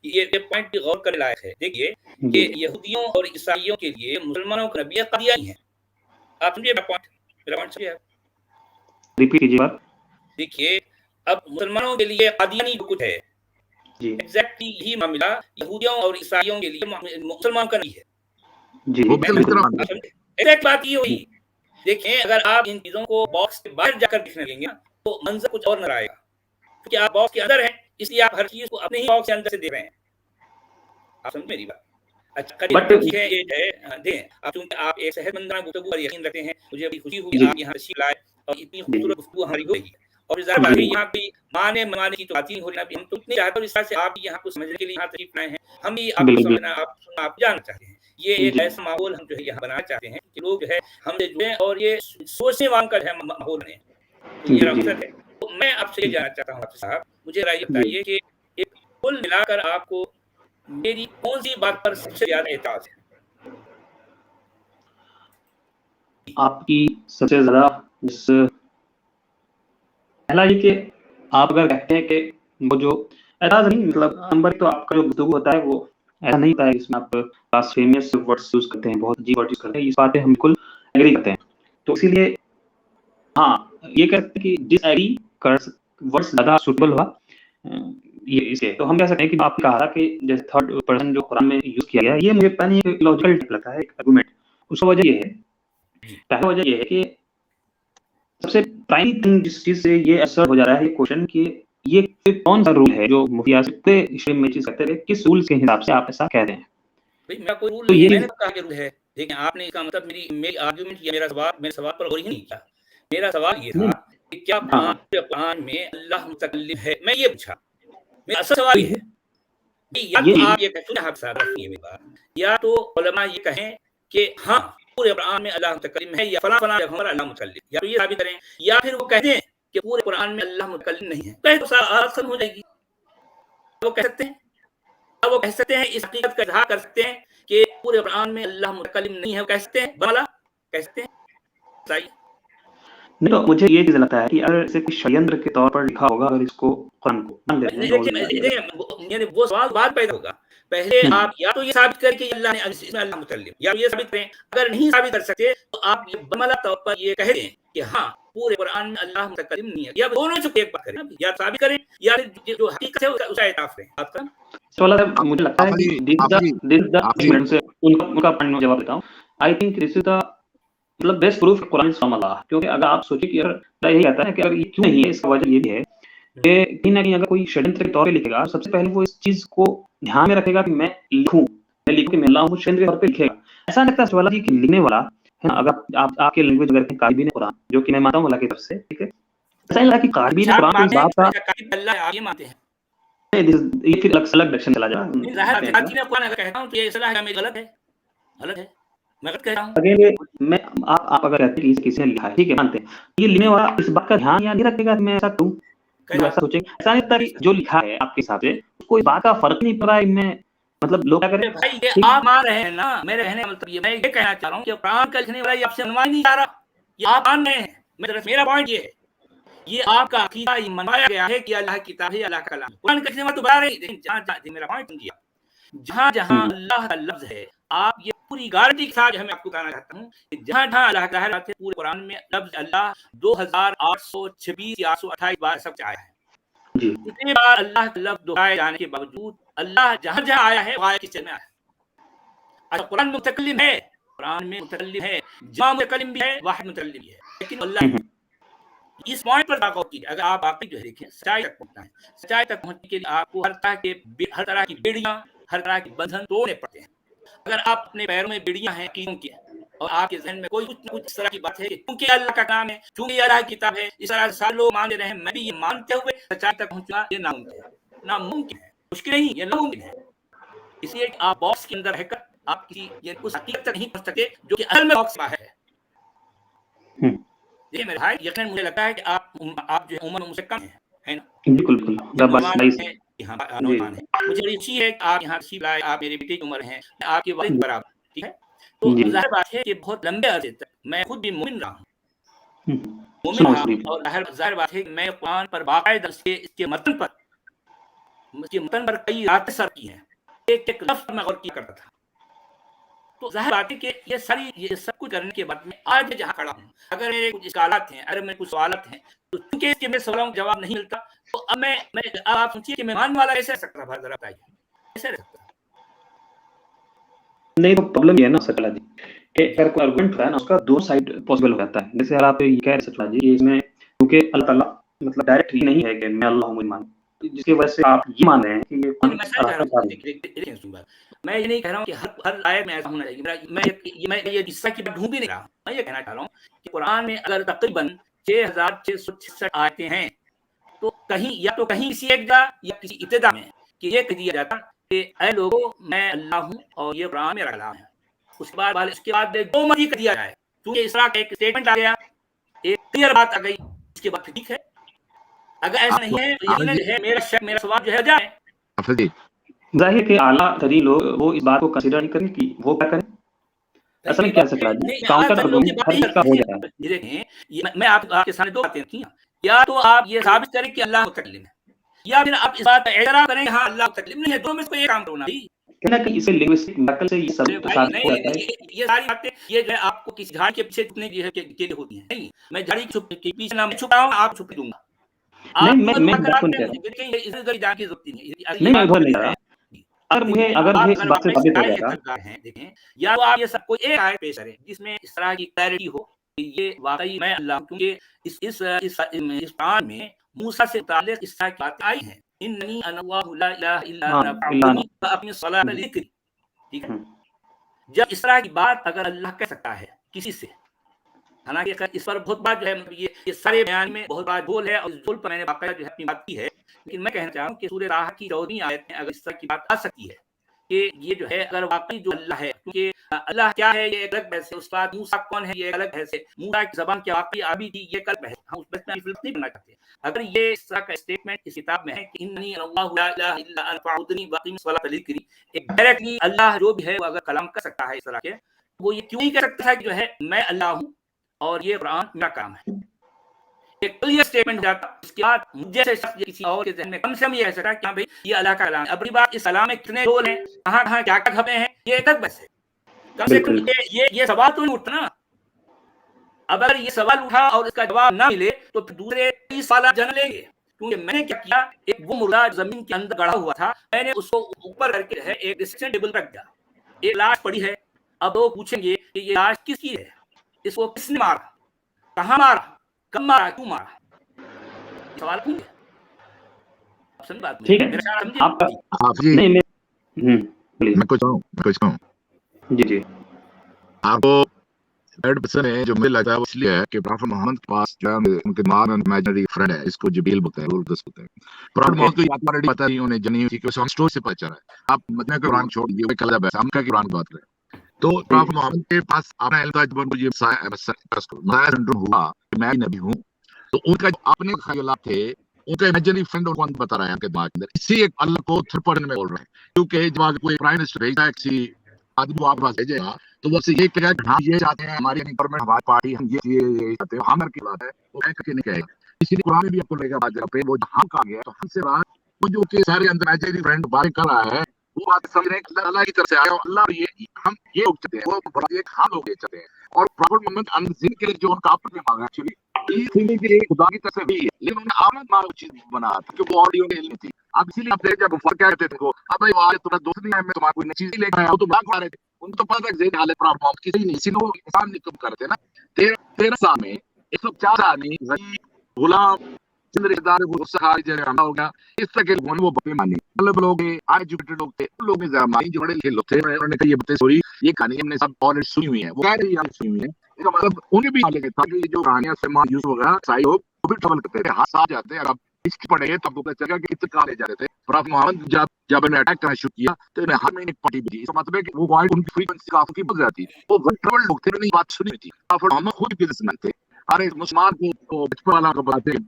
ये पॉइंट भी गौर करने लायक है। देखिए कि यहूदियों और ईसाइयों के लिए मुसलमानों का नबी कादियानी है। आप समझिए मेरा पॉइंट समझिए रिपीट कीजिए बात। देखिए अब मुसलमानों के लिए कादियानी जो कुछ है एग्जैक्टली यही मामला यहूदियों और ईसाइयों के लिए मुसलमान का नहीं है जी एग्जैक्ट बात ये हुई। देखिए अगर आप इन चीजों को बॉक्स के बाहर जाकर देखने लगेंगे तो मंजर कुछ और नजर आएगा क्योंकि आप बॉक्स के अंदर हैं इसलिए आप हर चीज को अपने ही बॉक्स के अंदर से देख रहे हैं। आप समझ मेरी बात? अच्छा ठीक है ये है दें आप चूंकि आप एक सेहतमंद गुफ्तगू पर यकीन रखते हैं मुझे बड़ी खुशी हुई आप यहाँ तशरीफ लाए और इतनी खूबसूरत गुफ्तगू हमारी होगी और ज़ाहिर बात है यहाँ पे माने मनवाने की तो बात ही हो रही है हम तो इतने चाहते हैं इस तरह से आप यहाँ को समझने के लिए यहाँ तशरीफ लाए हैं हम भी आपको समझना आप सुनना आप जानना चाहते हैं ये एक ऐसा माहौल हम जो है यहाँ बनाना चाहते हैं कि लोग जो है हमसे जुड़े और ये सोचने वालों का है माहौल बने तो ये मकसद है। तो मैं आपसे ये जानना चाहता हूँ आपसे साहब मुझे राय बताइए कि एक कुल मिलाकर आपको मेरी कौन सी बात पर सबसे ज्यादा एतराज है? आपकी सबसे ज्यादा जिस पहला ये कि आप अगर कहते हैं कि वो जो एतराज नहीं मतलब नंबर तो आपका जो गुफ्तगू होता है वो ऐसा नहीं होता है इसमें आप ब्लास्फेमियस वर्ड्स यूज करते हैं बहुत अजीब वर्ड यूज करते हैं इस बात पे हम बिल्कुल एग्री करते हैं तो इसीलिए हाँ ये कहते हैं कि डिसएग्री कर वर्ड्स ज्यादा सूटेबल हुआ ये इसे तो हम कह सकते हैं कि आपने कहा था कि जैसे थर्ड पर्सन जो कुरान में यूज किया गया ये मुझे पता नहीं एक लॉजिकल लगता है एक आर्गुमेंट उसका वजह ये है पहला वजह ये है कि सबसे प्राइमरी थिंग जिस चीज से ये असर हो जा रहा है ये क्वेश्चन कि ये कौन सा रूल है जो मुफ्तियां पूरे इस्लाम में चीज करते हैं किस रूल के हिसाब से आप ऐसा कह रहे हैं भाई मेरा कोई रूल नहीं मैंने कहा कि रूल है लेकिन आपने इसका मतलब मेरी आर्गुमेंट या मेरे सवाल पर गौर ही नहीं किया। मेरा सवाल ये था कि क्या कुरान में अल्लाह मुतकल्लिम है मैं ये पूछा मेरा असल सवाल ये है या तो आप ये कहते हैं साथ रखिए मेरी बात या तो उलमा ये कहें कि हाँ पूरे कुरान में अल्लाह मुतकल्लिम है या फला फला जगह पर अल्लाह मुतकल्लिम या तो ये साबित करें या फिर वो कहते हैं कि पूरे कुरान में अल्लाह मुतकल्लिम नहीं है कहे तो सारा खत्म हो जाएगी। वो कह सकते हैं वो कह सकते हैं इस हकीकत का इजहार कर सकते हैं कि पूरे कुरान में अल्लाह मुतकल्लिम नहीं है वो कह सकते हैं भला कह सकते हैं नहीं तो मुझे ये चीज़ लगता है कि अगर इसे कोई षड्यंत्र के तौर पर लिखा होगा, अगर इसको कुरान को मान लेते हैं देखिए वो सवाल बाद पैदा होगा। पहले हुँ, आप या तो ये साबित करें कि अल्लाह ने इसमें अल्लाह मुतकल्लिम, या ये साबित करें। अगर नहीं साबित कर सकते तो आप ये बमला तौर पर ये कह दें कि हाँ, पूरे कुरान में अल्लाह मुतकल्लिम नहीं है। या दोनों से कोई एक बात करें, या साबित करें या फिर जो हकीकत है उसका एतराफ़ करें। आपका सवाल है, मुझे लगता है कि आखिरी दिस इज़ द आखिरी आर्गुमेंट से उनका पॉइंट में जवाब देता हूँ। I think this is the मतलब best proof Quran is from Allah, क्योंकि अगर आप सोचिए कि अगर अल्लाह यही कहता है कि अगर ये क्यों नहीं है, इसका वजह ये भी है कि कहीं न कहीं अगर कोई षड्यंत्र के तौर पे लिखेगा, सबसे पहले वो इस चीज़ को ध्यान में रखेगा कि मैं लिखूँ कि मैं अल्लाह हूँ, षड्यंत्र के तौर पे लिखेगा। ऐसा नहीं लगता सवाल है कि लिखने वाला है ना, अगर आप आपके लैंग्वेज अगर कारिबीन कुरान, जो कि मैं मानता हूँ अल्लाह की तरफ से, ठीक है? ऐसा नहीं लगा कि कारिबीन आप कुरान को इस मानते हैं बात का कि कातिब अल्लाह है, आप ये मानते हैं? ये फिर अलग डायरेक्शन चला जा नहीं, ज़ाहिर है कातिब कुरान अगर कहता हूँ तो ये इस्लाह में गलत है, गलत है। मैं गलत कह रहा हूँ। अगेन ये मैं आप अगर कहते हैं कि किसी ने लिखा है, ठीक है, मानते हैं। ये लिखने वाला इस बात का ध्यान या नहीं रखेगा कि मैं ऐसा करूँ, जो ऐसा सोचेंगे। ऐसा नहीं लगता कि जो लिखा है आपके हिसाब से, उसको इस बात का फ़र्क नहीं पड़ रहा है, मैं मतलब लोग क्या करें? भाई ये आप मान रहे हैं ना, मेरे कहने का मतलब ये, मैं ये कहना चाह रहा हूँ कि कुरान का लिखने वाला ये आपसे मनवाया नहीं जा रहा, ये आप मान रहे हैं। मेरा पॉइंट ये है, ये आपका अकीदा ये मनवाया गया है कि अल्लाह की किताब है, अल्लाह का कलाम है। कुरान का लिखने वाला तो बता रहे हैं, लेकिन जहाँ मेरा पॉइंट समझिए आप, जहाँ अल्लाह का लफ्ज़ है, आप ये पूरी गारंटी के साथ मैं आपको कहना चाहता हूँ कि जहाँ अल्लाह का है, पूरे कुरान में लफ्ज़ अल्लाह 2826 या 828 बार सब आया है। जी। इतनी बार अल्लाह का लफ्ज़ दोहराए जाने के बावजूद अल्लाह जहाँ आया है, वो आया किस चीज़ में आया है? अच्छा, कुरान में मुतकल्लिम है, कुरान में मुतकल्लिम है, जहाँ मुतकल्लिम भी है, वाहिद मुतकल्लिम भी है, लेकिन अल्लाह इस पॉइंट पर गौर कीजिए। अगर आप वाकई जो है देखिए सच्चाई तक पहुंचना है, सच्चाई तक पहुंचने के लिए आपको हर तरह की बेड़ियां, हर तरह के बंधन तोड़ने पड़ते हैं। अगर आप अपने पैरों में बेड़ियां हैं क्योंकि, और आपके जहन में कोई कुछ न कुछ इस तरह की बात है कि क्योंकि अल्लाह का काम है, क्योंकि अल्लाह की किताब है, इस तरह से सारे लोग मान रहे हैं, मैं भी ये मानते हुए सच्चाई तक पहुंचना ये नामुमकिन है, मुश्किल नहीं, ये नामुमकिन है। इसलिए आप बॉक्स के अंदर रहकर आप किसी उस हकीकत तक नहीं पहुंच सकते जो कि असल में बॉक्स से बाहर है। देखिए मेरे भाई, यकीनन मुझे लगता है कि आप जो है उम्र में मुझसे कम है ना? बिल्कुल। नौजवान हैं, हाँ, नौजवान हैं। मुझे बड़ी खुशी है कि आप यहाँ तशरीफ लाए, आप मेरे बेटे की उम्र हैं, मैं आपके वालिद बराबर, ठीक है? तो ज़ाहिर बात है कि बहुत लंबे अरसे तक मैं खुद भी मोमिन रहा हूँ। मोमिन रहा हूँ, और ज़ाहिर बात है कि मैं कुरान पर बाकायदा इसके मतन पर कई रातें सर की हैं। एक-एक लफ्ज़ मैं गौर किया करता था। तो ज़ाहिर बात है कि ये सब कुछ करने के बाद मैं आज जहाँ खड़ा हूँ, अगर मेरे कुछ सवालात हैं, अगर मेरे कुछ सवालात हैं, तो चूँकि इसके मेरे सवालों का जवाब नहीं मिलता, तो अब आप सोचिए कि मैं मानने वाला कैसे रह सकता था, ज़रा बताइए, कैसे रह सकता? नहीं, तो प्रॉब्लम ये है ना सकला जी, कि अगर कोई आर्गुमेंट है ना, उसका 2 साइड पॉसिबल हो जाता है। जैसे अगर आप ये कह रहे सकला जी कि इसमें क्योंकि अल्लाह ताला मतलब डायरेक्ट ही नहीं है कि मैं अल्लाह हूँ ईमान, जिसकी वजह से आप ये मान रहे हैं कि ये मैं ये नहीं कह रहा हूँ कि हर आयत में ऐसा होना चाहिए। मैं ये किस्सा की बात ढूंढ भी नहीं रहा। मैं ये कहना चाह रहा हूँ कि कुरान में अगर तकरीबन 6666 आयतें हैं, तो कहीं किसी एक जगह या किसी इब्तिदा में कि ये कह दिया जाता कि ऐ लोगों, मैं अल्लाह हूँ और ये कुरान मेरा कलाम है। उसके बाद जो मर्जी कर दिया जाए, क्योंकि इस तरह का एक स्टेटमेंट आ गया, एक क्लियर बात आ गई, इसके बाद ठीक है। अगर ऐसा नहीं है तो यकीनन है मेरा सवाल जो है जाए। ज़ाहिर है कि आला तरीन लोग वो इस बात को कंसीडर नहीं करें कि वो क्या करें। असल में क्या है सकला जी, काउंटर आर्गुमेंट हर किसका हो जाता है। देखें, मैं आपके सामने 2 बातें रखी हैं। या तो आप ये साबित करें कि अल्लाह मुतकल्लिम है, या फिर आप इस बात का एतराफ़ करें हाँ अल्लाह मुतकल्लिम नहीं है। दोनों में से कोई एक काम करो ना भाई। कहीं न कहीं इसे लिंग्विस्टिक नकल से ये सब साबित हो जाता है। ये सारी बातें ये जो है आपको किसी झाड़ी के पीछे छुपने के लिए होती हैं। नहीं, मैं झाड़ी के पीछे ना मैं छुपा हूँ, आप छुप दूँगा। नहीं, मैं इस बात को नहीं कह रहा। इधर जाने की ज़रूरत नहीं है। नहीं, मैं उधर नहीं जा रहा। अगर मुझे इस बात से साबित हो जाएगा, देखें, या तो आप ये सब कोई एक आयत पेश करें जिसमें इस तरह की क्लैरिटी हो कि ये वाकई मैं अल्लाह, क्योंकि इस कुरान में मूसा से मुताल्लिक़ इस तरह की बातें आई हैं, इन्नी अनल्लाहु ला इलाहा इल्ला अना फअब्दुनी व अक़िम सलात ज़िक्री, ठीक है? जब इस तरह की बात अगर अल्लाह कह सकता है किसी से, हालांकि इस पर बहुत बात जो है ये सारे बयान में बहुत बात बोल है, और इस बोल पर मैंने बाकायदा जो है अपनी बात की है, लेकिन मैं कहना चाह रहा हूँ कि सूरह राह की 14वीं आयत में अगर इस तरह की बात आ सकती है कि ये जो है अगर वाकई जो अल्लाह है, क्योंकि अल्लाह क्या है ये एक अलग बहस है, उसके बाद मूसा कौन है ये एक अलग बहस है, मूसा की ज़बान क्या वाकई अरबी थी ये अलग बहस है, हम उस बहस में नहीं बनना चाहते। अगर ये इस तरह का स्टेटमेंट इस किताब में है कि इन्नी अल्लाहु ला इलाहा इल्ला अना फअब्दुनी व अक़िम सलात ज़िक्री, एक डायरेक्टली अल्लाह जो भी है वो अगर कलाम कर सकता है इस तरह के, वो ये क्यों नहीं कह सकता है कि जो है मैं अल्लाह हूँ और ये कुरान मेरा काम है। एक क्लियर स्टेटमेंट जाता, इसके बाद मुझे से शख्स किसी और के ज़हन में कम से कम ये रह सकता कि हाँ भाई ये अल्लाह का कलाम है। अब बात इस कलाम में कितने रोल हैं, कहाँ-कहाँ क्या-क्या खबरें हैं, ये एक अलग बहस है। कम से कम ये सवाल तो नहीं उठना। अब अगर ये सवाल उठा और इसका जवाब ना मिले तो फिर दूसरे 30 सवाल जन लेंगे। क्योंकि मैंने क्या किया, एक वो मुर्दा जमीन के अंदर गड़ा हुआ था, मैंने उसको ऊपर करके है एक डिस्कशन टेबल पर रख दिया। एक लाश पड़ी है, अब वो पूछेंगे कि ये लाश किसकी है, इसको किसने मारा, कहाँ मारा, कब मारा, क्यों मारा, सवाल पूछे। ठीक है, आपका नहीं मैं कुछ कहूँ जी जी आपको थर्ड पर्सन है जो मुझे लगता है वो इसलिए है कि प्रॉफेट मोहम्मद के पास जो है उनके नॉन इमेजिनरी फ्रेंड है, इसको जिब्रील बोलते हैं, रूह बोलते हैं। प्रॉफेट मोहम्मद को ये बात ऑलरेडी पता नहीं, उन्हें जनी हुई कि उसको स्टोरी से पता चला है। आप मदीना के कुरान छोड़ दिए, कल जब है हम का कुरान की बात करें तो प्रॉफेट मोहम्मद के पास अपना इल्म था जब उनको ये सिंड्रोम हुआ कि मैं नबी हूं, तो उनका अपने ख्यालात थे, उनका इमेजिनरी फ्रेंड उनको बता रहा है उनके दिमाग के अंदर। इसी एक अल्लाह को थर्ड पर्सन में बोल रहे हैं, क्योंकि जब कोई प्राइम मिनिस्टर भेजता है किसी आदमी को आपके पास भेजेगा तो वो ये कहेगा कि हाँ ये चाहते हैं हमारी गवर्नमेंट, हमारी पार्टी, हम ये चाहते हैं, हम की बात है, वो कह करके नहीं कहेगा। इसलिए कुरान में भी आपको लेगा बात जगह पे वो जहां कहा गया तो हमसे बात वो जो के सारे अंदर इमेजिनरी फ्रेंड बात कर रहा है, वो बात समझ रहे हैं अल्लाह की तरफ से आया, अल्लाह ये हम ये लोग चाहते हैं, वो बड़ा ये हम लोग ये चाहते हैं। और प्रॉफेट मोहम्मद अंदर के जो उनका आपने मांगा एक्चुअली ये फीलिंग के खुदा की तरफ से भी है, लेकिन उन्होंने आमद मांग चीज बना था कि वो ऑडियो में नहीं थी। अब इसीलिए आप जब फर्क क्या कहते थे को अब भाई आज तुम्हारा दोस्त नहीं है, मैं तुम्हारी कोई चीज लेकर आया हूं, तो बात खा रहे थे, उनको तो पता है जेन हालत प्रॉब्लम किसी नहीं, इसीलिए वो इंसान नहीं कम करते ना। 13 साल में 104 आदमी गरीब गुलाम रिश्तेदार हमला हो गया, इस तरह के लोगों ने वो बातें मानी। मतलब लोग एजुकेटेड लोग थे, उन लोगों ने जरा मानी, जो बड़े लिखे लोग थे, उन्होंने कहा ये बातें सॉरी ये कहानी हमने सब ऑलरेडी सुनी हुई है, वो कह रही है सुनी हुई है। इसका मतलब उन्हें भी लगे था कि जो कहानियां सलमान यूसुफ वगैरह साई लोग वो भी ट्रबल करते थे, हाथ साथ जाते हैं। अब इसकी पढ़े तब पता चला कि कितने काले जा रहे थे। प्रॉफेट मोहम्मद जब इन्हें अटैक करना शुरू किया तो इन्हें हर महीने पार्टी भी दी, इसका मतलब है कि वो वाइड उनकी फ्रीक्वेंसी काफी बढ़ जाती, वो ट्रबल लोग थे, उन्हें बात सुनी थी। प्रॉफेट मोहम्मद खुद बिजनेसमैन थे, अरे मुसलमान को बचपन वाला को बताते हैं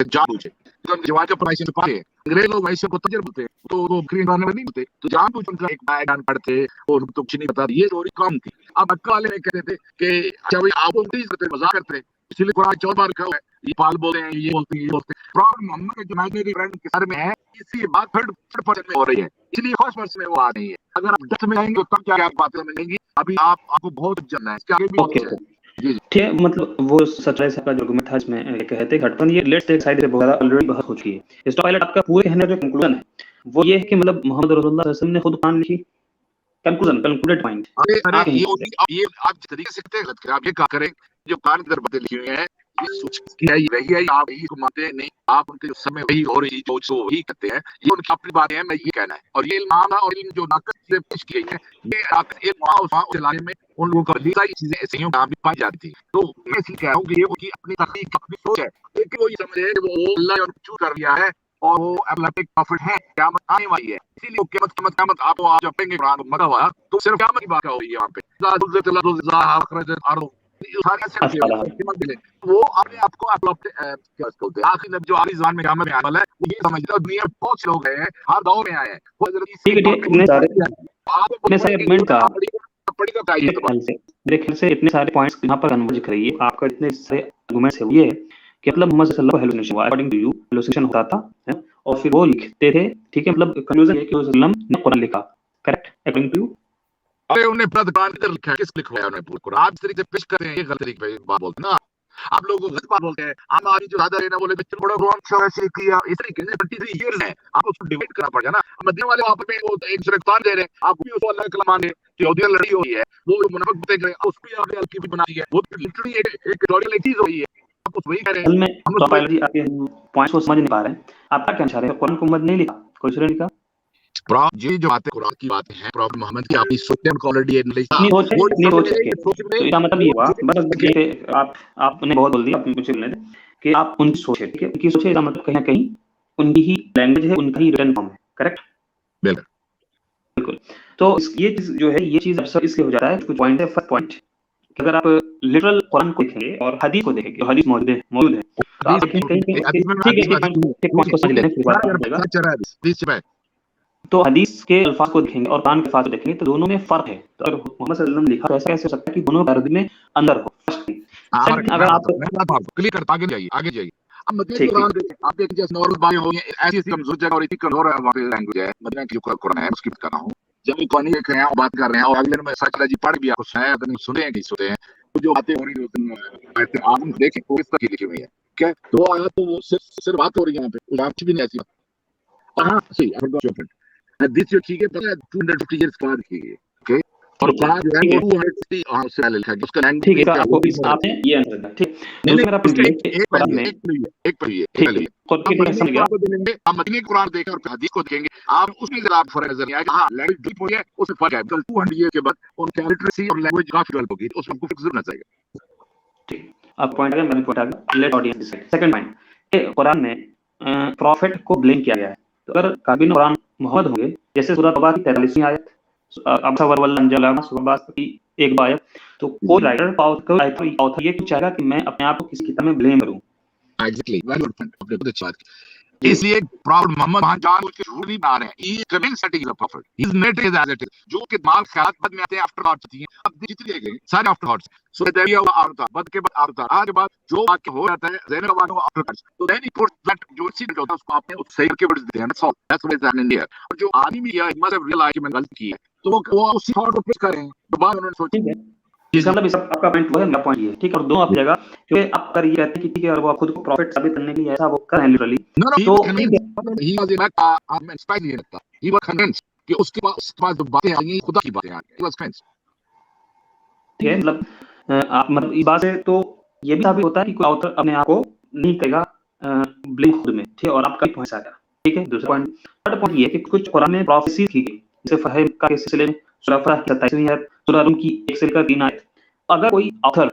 जान बूझे जवान का पढ़ाई से पाए, अंग्रेज लोग ऐसे को तजर बोलते हैं तो वो ग्रीन में नहीं होते, तो जान बूझ उनका एक मैदान पढ़ते और उनको तो कुछ नहीं पता, ये थोड़ी कम थी। अब मक्का वाले कहते थे कि अच्छा भाई आप उल्टी करते मजाक करते हैं, इसलिए कुरान 4 बार कहा है ये पाल बोलते हैं, ये बोलते हैं, ये बोलते हैं। प्रॉब्लम मोहम्मद के इमेजिनरी फ्रेंड के सर में है, इसी बात थर्ड पर्सन में हो रही है, इसलिए फर्स्ट पर्सन में वो आ रही है। अगर आप डेप्थ में आएंगे तो तब क्या बातें मिलेंगी, अभी आपको बहुत जानना है, इसके आगे भी ठीक है। मतलब वो सच्चाई से का जो argument था इसमें कहते हैं घटपन ये लेट्स टेक साइड से बहुत ऑलरेडी बहुत हो चुकी है। इस तो पायलट आपका पूरे कहने का जो कंक्लूजन है वो ये है कि मतलब मोहम्मद रसूलुल्लाह सल्लल्लाहु अलैहि वसल्लम ने खुद कुरान लिखी, कंक्लूडेड पॉइंट। अरे ये आप जिस तरीके से गलत करें, आप ये कहा करें जो कुरान के अंदर बातें लिखी हुई हैं ये सोच की है, वही है, आप यही को मानते हैं नहीं, आप उनके समय वही हो रही जो वही करते हैं, ये उनकी अपनी बातें हैं, मैं ये कहना है। और ये इल्माम और इन जो नाकस से पेश की गई है ये चलाने में उन लोगों को सारी चीजें ऐसी भी पाई जाती थी। तो मैं इसलिए कह रहा हूँ कि ये उनकी अपनी तकलीफ अपनी सोच है, लेकिन वो ये समझे कि वो अल्लाह ने चूज कर लिया है और वो अल्लाह एक प्रॉफिट है, क़यामत आने वाली है, इसीलिए क़यामत आप आज जपेंगे कुरान मगा हुआ तो सिर्फ क़यामत की बात हो रही है वहां पे। वो अपने आप को आखिर जो आखिरी ज़माने में क़यामत में आने वाला है वो ये समझता है। दुनिया में बहुत लोग हैं, हर दौर में आए हैं, मेरे ख्याल से इतने सारे पॉइंट्स यहाँ पर कन्वर्ज करिए, आपका इतने सारे आर्गुमेंट्स है ये है कि मतलब मोहम्मद सल्लल्लाहु अलैहि वसल्लम हुआ अकॉर्डिंग टू यू हेलुसिनेशन होता था है? और फिर वो लिखते थे, ठीक है, मतलब कंक्लूजन है कि वसल्लम ने कुरान लिखा, करेक्ट अकॉर्डिंग टू यू। अरे उन्हें कुरान किधर लिखा है, किस लिखवाया उन्हें पूरा कुरान? आप इस तरीके से पेश कर रहे हैं, ये गलत तरीके पे बात बोलते हैं ना आप लोग, गलत बात बोलते हैं। हम आदमी जो ज्यादा है ना बोले बच्चे बड़ा कुरान ऐसे किया, इस तरीके से 23 इयर्स है, आपको उसको डिवाइड करना पड़ेगा ना। मदीना वाले वहां पे वो एक सुरक्षान दे रहे हैं, आप भी उसको अल्लाह का कलाम है, यहूदियां लड़ी हुई है, वो मुनाफिक बताए गए उसको आगे हल्की भी बनाई है, वो लिटरली एक लॉजिकल चीज हुई है, आप उस वही कह रहे हैं। हम तो पायलट जी आपके पॉइंट्स को समझ नहीं पा रहे हैं, आप क्या कहना चाह रहे हैं? कुरान को उम्मत नहीं लिखा, कोई सूरह लिखा? ये जो बातें कुरान की बातें हैं, प्रॉफेट मोहम्मद की अपनी सोच उनको ऑलरेडी नहीं हो सके, तो इसका मतलब ये हुआ बस आपने बहुत बोल दिया, आप मुझे बोलने दें कि आप उनकी सोच है, ठीक है, उनकी सोच है, इसका मतलब कहीं ना कहीं उनकी ही लैंग्वेज है, उनका ही रिटन फॉर्म है, करेक्ट? बिल्कुल। तो ये चीज जो है, ये चीज अक्सर इसलिए हो जाता है, कुछ पॉइंट है, फर्स्ट पॉइंट अगर आप लिटरल कुरान को देखेंगे और हदीस को देखेंगे, हदीस मौजूद है तो आप देखेंगे कहीं ठीक है, तो हदीस के अल्फाज को देखेंगे और कुरान के अल्फाज को देखेंगे तो दोनों में फर्क है। तो अगर मोहम्मद सल्लल्लाहु अलैहि वसल्लम ने लिखा तो ऐसा कैसे हो सकता है कि दोनों अरबी में अंदर हो? सेकंड, अगर आप क्लियर करता आगे जाइए आगे जाइए। अब मदीना ठीक कुरान देखें, आप देखिए जैसे नॉर्मल बातें हो गई, ऐसी कमजोर जगह और इतनी कमजोर वहाँ पे लैंग्वेज है, मदीना की जो कुरान है उसकी बात कर रहा हूँ। जब वो कहानी देख रहे हैं और बात कर रहे हैं और अगले दिन में सच जी पढ़ भी आपको सुनाया, अगर सुने हैं कि सुने हैं, तो जो बातें हो रही है आप देखें वो किस तरह की लिखी हुई है, ठीक है? तो आया तो वो सिर्फ बात हो रही है यहाँ पे, कुछ भी नहीं ऐसी बात। हाँ सही, दिस जो ठीक है, पता है 250 ईयर्स बाद की है, ओके? और कुरान जो है वो 250 उससे पहले लिखा है, उसका ठीक लैंग्वेज है, क्या आपको भी है? आपने ये आंसर दिया, ठीक। नहीं दूसरा मेरा पॉइंट ये है कि कुरान में एक पढ़िए ठीक है, हम समझ मदीनी गया। कुरान को देखेंगे, आप मदीनी कुरान देखें और हदीस को देखेंगे, आप उसमें जरा फर्क नजर नहीं आएगा। हाँ लैंग्वेज डीप हुई है, उसमें फर्क है, बिकॉज़ 200 ईयर के बाद उनकी लिटरेसी और लैंग्वेज काफी डेवलप होगी, उसमें आपको फिक्र जरूर चाहिए। ठीक, अब पॉइंट आ गया, मेरा पॉइंट आ गया, let audience decide. Second point, कि कुरान में प्रॉफिट को ब्लेम किया गया है। तो अगर काबिल कुरान मोहम्मद होंगे, जैसे सूरह तौबा की 43वीं आयत, अबसा वल्लम जलामा सुबास की एक दो आयत, तो कोई राइटर ऑथर ये क्यों चाहेगा कि मैं अपने आप को किसी किताब में ब्लेम करूं? एग्जैक्टली, वेरी गुड पॉइंट, आपने बहुत अच्छी बात की। इसलिए प्रॉफिट मोहम्मद वहां जान उसके झूठ नहीं बना रहे हैं, he is convinced that he is a prophet, he is net is as it is, जो कि दिमाग ख्याल बाद में आते हैं, आफ्टर थॉट्स होती हैं। अब जितनी है सारे आफ्टर थॉट्स, सो दैट हुआ आफ्टर बद के बाद आफ्टर आज के बाद जो वाक्य हो जाता है ज़हन में वो आफ्टर थॉट्स, तो देन ही पुट्स दैट जो इंसिडेंट होता है उसको आपने उस सही करके वर्ड्स देते हैं, that's all, that's what is happening here. और जो आदमी या मस्ट हैव रियलाइज कि मैंने गलती की है, तो वो उसी थॉट को पुश करें, तो बाद उन्होंने सोचा ठीक है, इसका मतलब आपका पॉइंट वो है, मेरा पॉइंट ये है, ठीक है। और दोनों अपनी जगह, क्योंकि आप अगर ये कहते हैं कि ठीक है और वो खुद को प्रॉफिट साबित करने के लिए ऐसा वो कर रहे हैं लिटरली, No, तो he was in that, I'm inspired नहीं लगता, he was convinced कि उसके पास जो बातें आई हैं खुदा की बातें आई हैं, he was convinced। ठीक है, मतलब आप मतलब इस बात से तो ये भी साबित होता है कि कोई ऑथर अपने आप को नहीं कहेगा ब्लेम खुद में, ठीक है, और आपका भी पॉइंट आ गया, ठीक है। दूसरा पॉइंट, थर्ड पॉइंट ये है कि कुछ कुरान में प्रोफेसी की गई, जैसे फहम का के सिलसिले में सूरह फतह की 27वीं आयत, सूरह रूम की 1 से लेकर 3 आयत। अगर कोई ऑथर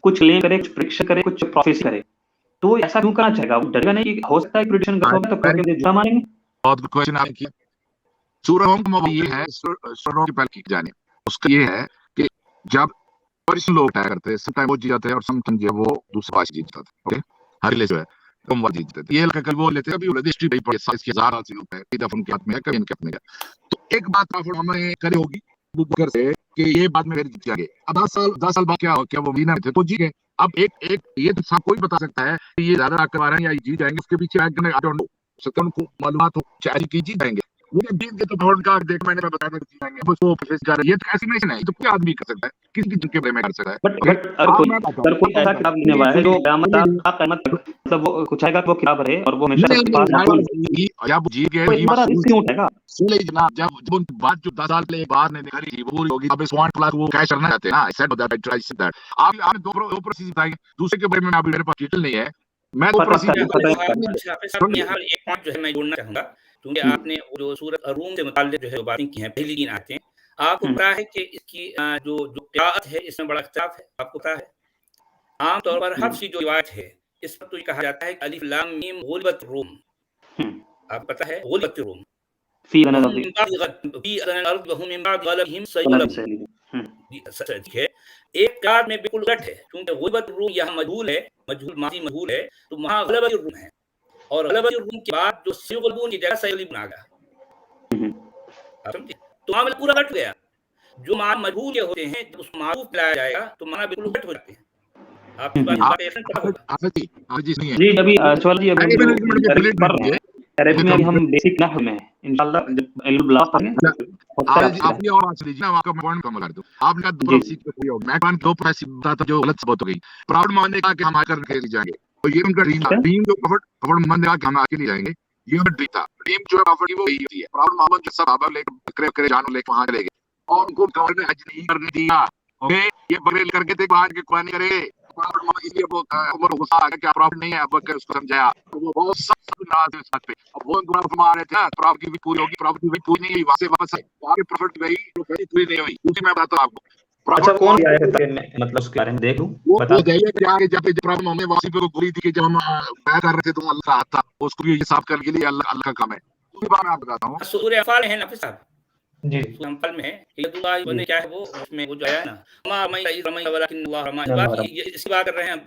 कुछ क्लेम करे, कुछ प्रेडिक्शन करे, कुछ प्रोफेसी करे, तो ऐसा क्यों करना चाहेगा? वो डरेगा नहीं कि हो सकता है प्रेडिक्शन गलत हो तो करके मुझे झूठा मानेंगे? बहुत गुड क्वेश्चन आपने किया। सूरह रूम का मतलब ये है, सूरह रूम की पहले की जाने उसका ये है कि जब परिश्रम लोग तय करते हैं, समटाइम वो जीत जाते हैं और समटाइम जो वो दूसरा पास जीत जाता है, ओके? हर ले जो है तुम वो जीत जाते हैं, ये कल वो लेते हैं, अभी वो हिस्ट्री नहीं पढ़ी, 1000 से होता है, कई दफा उनके हाथ में है, कभी इनके हाथ में है। तो एक बात प्रॉफिट हमें करे होगी अबू बकर से कि ये बाद में फिर जीत जाएंगे। अब 10 साल बाद क्या वो मदीना में थे तो जीत गए। अब एक ये तो कोई बता सकता है कि ये ज्यादा करवा रहे हैं या ये जीत जाएंगे, उसके पीछे आई डोंट नो, सकता उनको मालूमात हो चाहे कि जीत जाएंगे, वो जीत गए तो भवन का देख मैंने बताया था जीत जाएंगे, उसको प्रोसेस कर ये तो ऐसी नहीं है, तो कोई आदमी कर सकता है, किसी की के बारे में कर सकता है। बट अगर कोई ऐसा किताब लिखने वाला है जो क़यामत तक मतलब वो कुछ आएगा वो किताब रहे और वो हमेशा सबके पास जब जीत गए ये बड़ा रिस्क क्यों उठेगा? सुन लीजिए जनाब, जब उनकी बात जो 10 साल पहले बात ने निकाली थी वो पूरी होगी, अब इस पॉइंट प्लस वो कैश करना चाहते हैं ना, I said that, I try said that. आपने दो प्रोसेस बताई, दूसरे के बारे में अभी मेरे पास डिटेल नहीं है, मैं दो प्रोसेस यहाँ एक पॉइंट जो है मैं जोड़ना चाहूंगा, क्योंकि आपने जो सूरह रूम से मुताल्लिक जो है बातें की हैं, पहली 3 आयतें, आपको पता है कि इसकी जो क़िराअत है इसमें बड़ा इख्तिलाफ है, आपको पता है? आम तौर पर हफ्स की जो रिवायत है इस पर तो ये कहा जाता है कि अलिफ लाम मीम गुलिबत रूम, आपको पता है गुलिबत रूम फी है, एक कार में बिल्कुल गलत है, क्योंकि गुलिबत रूम यहाँ मजहूल है, मजहूल माजी मजहूल है, तो वहाँ गलबत रूम है, और गलबत रूम के बाद जो सैगलबून की जगह सैगलिबून आ गया, आप समझे? तो मामला पूरा गलत गया। जो मान मजहूल के होते हैं जब उसको मारूफ लाया जाएगा तो माना बिल्कुल गलत हो जाते हैं। आप इस बात पे पता होगा जी। अभी चौल जी अभी अरबी में हम बेसिक नहव में इंशाल्लाह जब इल्म बिलाग पढ़ेंगे आपने और आंसर दीजिए ना, आपका पॉइंट कम कर दूं। आपने दो सीख के पूरी मैं पान दो प्रोसेस बताता जो गलत साबित हो गई। प्राउड मान ने कहा कि हम आकर के जाएंगे, तो ये उनका ड्रीम जो प्रॉफिट मान ने कहा कि हम आके ले जाएंगे, ये उनका ड्रीम था। ड्रीम जो प्रॉफिट वो यही होती है। प्राउड मोहम्मद के सहाबा लेकर करे जानू लेकर वहां चले गए और उनको कवर ने हज नहीं करने दिया, ओके? ये बरेल करके थे वहां के कुरान करे, इसलिए वो उमर गुस्सा आ गया, क्या प्रॉफिट नहीं है, अब उसको समझाया, वो बहुत सब नाराज है इस बात पे। अब वो गुनाह फरमा रहे थे प्रॉफिट की भी पूरी होगी, प्रॉफिट की भी पूरी नहीं हुई, वहां से वापस आए, आगे प्रॉफिट गई तो पूरी नहीं हुई, क्योंकि मैं बताता हूं आपको। अच्छा कौन आया है मतलब उसके बारे में देख लूं, बता जाइए कि आगे जब प्रॉब्लम हमें वासी पे को बुरी थी कि जब हम बैठ कर रहे थे तो अल्लाह हाथ था, उसको भी ये साफ करने के लिए अल्लाह का काम है। दूसरी बात मैं आपको बताता हूं, सूरह अंफाल है ना साहब जी, सूरह अंफाल में है यदुल्लाह बने क्या है वो, उसमें वो जो आया ना मा रमई वलाकिन अल्लाह रमा, बात ये इसी बात कर रहे हैं हम।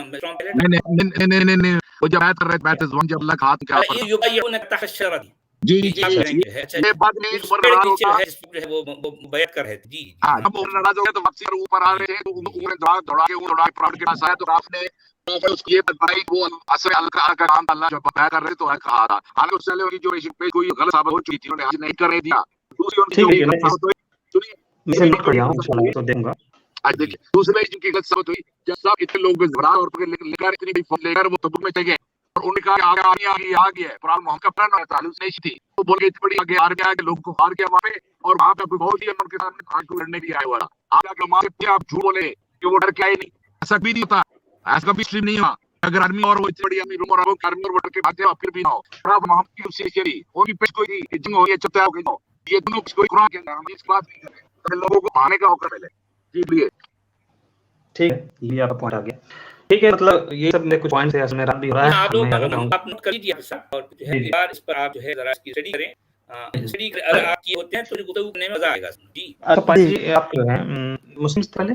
नहीं वो जब बात कर रहे थे, जब अल्लाह का हाथ क्या युबय्युना तहशरदी जी जी जी आप जी करें जी जो है अच्छा ये बात नहीं उस उमर पेड़ नाराज के नीचे होगा। जो है जिस पे जो है वो बैठ कर रहे थे जी जी हाँ जब उमर नाराज हो गया तो वापसी पर ऊपर आ जी रहे थे तो जी उन्होंने दौड़ा के प्राण के पास आया तो आपने तो उसकी ये बताई वो असर अल्लाह का काम अल्लाह जो बताया कर रहे तो कहा था। हालांकि उससे पहले उनकी जो पेश कोई गलत साबित हो चुकी थी उन्होंने हाजिर नहीं करने दिया। दूसरी उनकी ठीक जो है मैं गलत साबित हुई सुनिए इसे दूसरी नोट जो कर लिया गलत हूँ साबित इंशाल्लाह हुई तो देखूंगा। आज जी देखिए दूसरी में जिनकी गलत साबित हुई जब सब इतने लोग घबरा और लेकर इतनी बड़ी फौज लेकर वो तबूक में चले गए और उन्होंने कहा आगे आगे आगे आ गया प्राण मोहम्मद का प्लान आया था नहीं थी वो बोल के इतनी बड़ी आगे हार गया कि लोगों को हार गया वहां पे और वहां पे बहुत ही उनके सामने आग को लड़ने भी आया हुआ था। आप आगे वहां पे आप झूठ बोले कि वो डर के आए नहीं ऐसा भी नहीं होता ऐसा कभी स्ट्रीम नहीं हुआ। अगर आर्मी और वो इतनी बड़ी आर्मी रूम और आर्मी और डर के भागते हो फिर भी ना हो और मोहम्मद की सीरी वो भी पेश कोई जंग हो ये चलता है ये दोनों कोई कुरान के अंदर हम इस बात नहीं कर रहे लोगों को भागने का मौका मिले जी लिए ठीक है ये आपका पॉइंट आ गया। ठीक है मतलब ये सब मेरे कुछ पॉइंट्स है इसमें रात भी हो रहा जी है हाँ आप लोग मैं आगे बढ़ूंगा। आप नोट कर लीजिए साहब और जो है जी अगली जी बार इस पर आप जो है जरा इसकी स्टडी करें स्टडी अगर आप किए होते हैं तो गुफ्तगू करने में मजा आएगा जी अच्छा पाजी जी आप जो है मुस्लिम से पहले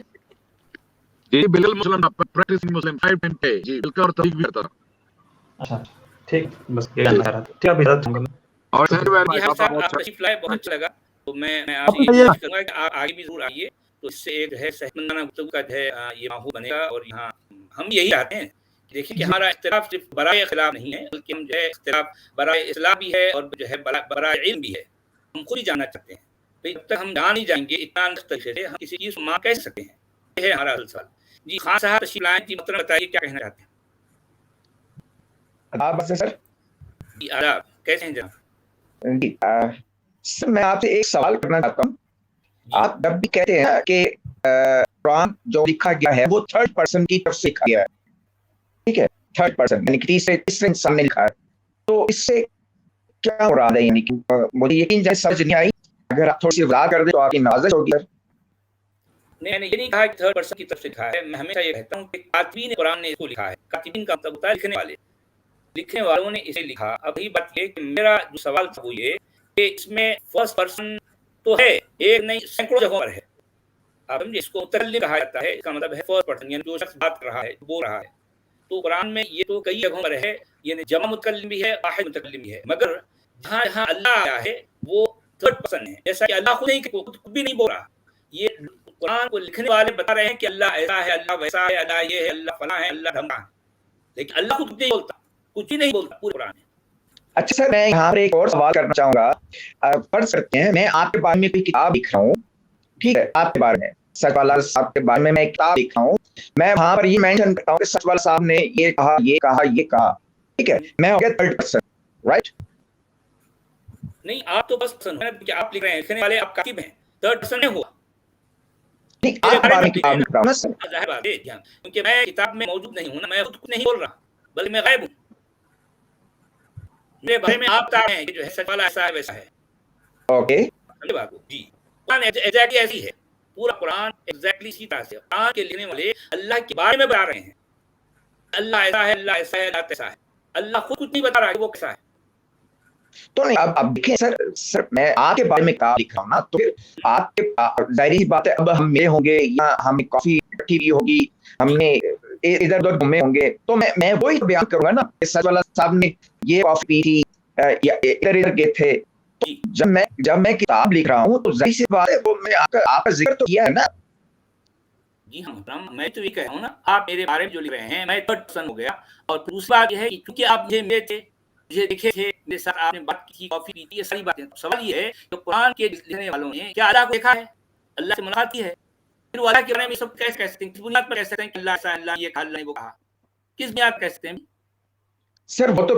जी बिल्कुल मुस्लिम प्रैक्टिसिंग मुस्लिम 5 टाइम पे जी बिल्कुल और तरीक भी करता था। अच्छा ठीक बस ये जानना चाह रहा था ठीक है अभी इजाजत चाहूंगा मैं और थैंक यू वेरी जी मच हाफिज आपका साहब बहुत आप अच्छा तशरीफ लाए बहुत अच्छा लगा तो मैं आप आपसे ये बताइए कोशिश करूंगा कि आप आगे भी जरूर आइए तो इससे एक जो है सेहतमंदाना गुफ्तगू का जो है ये माहौल बनेगा और यहाँ हम यही चाहते हैं देखिए कि जी हमारा इख्तिलाफ सिर्फ बराए खिलाफ नहीं है बल्कि हम जो है इख्तिलाफ बराए इस्लाह भी है और जो है बराए इल्म भी है। हम खुद ही जानना चाहते हैं भाई जब तक हम जान नहीं जाएंगे इतना अंदर तरीके से हम किसी चीज़ को मान कैसे सकते हैं ये है हमारा असल सवाल। जी खान साहब तशरीफ लाएं जी मतलब बताइए क्या कहना चाहते हैं। आप बस सर जी आदाब कैसे हैं जनाब जी सर मैं आपसे एक सवाल करना चाहता हूँ। जी आप जब भी कहते हैं कि कुरान जो लिखा गया है वो थर्ड पर्सन की तरफ से लिखा गया है ठीक है थर्ड पर्सन यानी कि तीसरे इंसान ने लिखा है तो इससे क्या मुराद है यानी कि मुझे यकीन जैसे समझ नहीं आई अगर आप थोड़ी सी वजाहत कर दे तो आपकी नवाज़िश होगी सर। नहीं मैंने ये नहीं कहा कि थर्ड पर्सन की तरफ से लिखा है मैं हमेशा ये कहता हूँ कि कातिबीन कुरान ने इसको लिखा है कातिबीन का मतलब होता है लिखने वालों ने इसे लिखा। अब यही बात ये कि मेरा जो सवाल था वो ये कि इसमें फर्स्ट पर्सन तो है एक नहीं सैकड़ों जगहों पर है आप समझे इसको मुतकल्लिम कहा जाता है इसका मतलब है फर्स्ट पर्सन यानी जो शख्स बात कर रहा है बोल रहा है तो कुरान में ये तो कई जगहों पर है यानी जमा मुतकल्लिम भी है वाहिद मुतकल्लिम भी है मगर जहाँ जहाँ अल्लाह आया है वो थर्ड पर्सन है जैसा कि अल्लाह खुद नहीं खुद भी नहीं बोल रहा ये कुरान को लिखने वाले बता रहे हैं कि अल्लाह ऐसा है अल्लाह वैसा है अल्लाह ये है अल्लाह फला है अल्लाह धमका है लेकिन अल्लाह खुद नहीं बोलता कुछ ही नहीं बोलता पूरे कुरान में। अच्छा सर मैं यहाँ पर एक और सवाल करना चाहूंगा पढ़ सकते हैं मैं आपके बारे में कोई किताब लिख रहा हूँ ठीक है आपके बारे में सच वाला साहब के बारे में मैं एक किताब लिख रहा हूँ मैं वहां पर ये मेंशन करता हूँ कि सच वाला साहब ने ये कहा ये कहा ये कहा ठीक है मैं हो गया थर्ड पर्सन राइट नहीं आप तो बस आप लिख रहे हैं लिखने वाले आप कातिब हैं थर्ड पर्सन नहीं हुआ नहीं आपके बारे में किताब लिख रहा हूँ ना सर जाहिर बात है क्योंकि मैं किताब में मौजूद नहीं हूँ ना मैं खुद नहीं बोल रहा बल्कि मैं गायब हूँ मेरे बारे में आप बता रहे हैं कि जो है सच वाला ऐसा है वैसा है ओके बात जी कुरान एग्जैक्टली ऐसी है पूरा कुरान एग्जैक्टली इसी तरह से कुरान के लिखने वाले अल्लाह के बारे में बता रहे हैं अल्लाह ऐसा है अल्लाह ऐसा है अल्लाह कैसा है अल्लाह खुद कुछ नहीं बता रहा है वो कैसा है तो नहीं अब देखिए सर मैं आपके बारे में किताब लिख रहा हूँ ना तो फिर आपके जाहिर बात है अब हम मिले होंगे या हमें कॉफी इकट्ठी भी होगी हमने इधर उधर घूमे होंगे तो मैं वही बयान करूंगा ना सच वाला साहब ने ये कॉफी पी थी या इधर इधर गए थे तो जब मैं किताब लिख रहा हूँ तो जाहिर सी बात है वो मैं आपका जिक्र तो किया है ना। जी हाँ मैं तो ये कह रहा हूँ ना आप मेरे बारे में जो लिख रहे हैं मैं थर्ड पर्सन हो गया और दूसरी बात यह है कि क्योंकि आप मुझे मिले थे मुझे दिखे थे मेरे साथ आपने बात की थी कॉफी पी थी ये सारी बातें तो सवाल ये है कि कुरान के लिखने वालों ने क्या अल्लाह को देखा है अल्लाह से मुलाकात की है फिर वो अल्लाह के बारे में सब कैसे कह सकते हैं किस बुनियाद पर कह सकते हैं कि अल्लाह ऐसा अल्लाह ये कहा अल्लाह ने वो कहा किस बुनियाद पर कह सकते हैं सर वो तो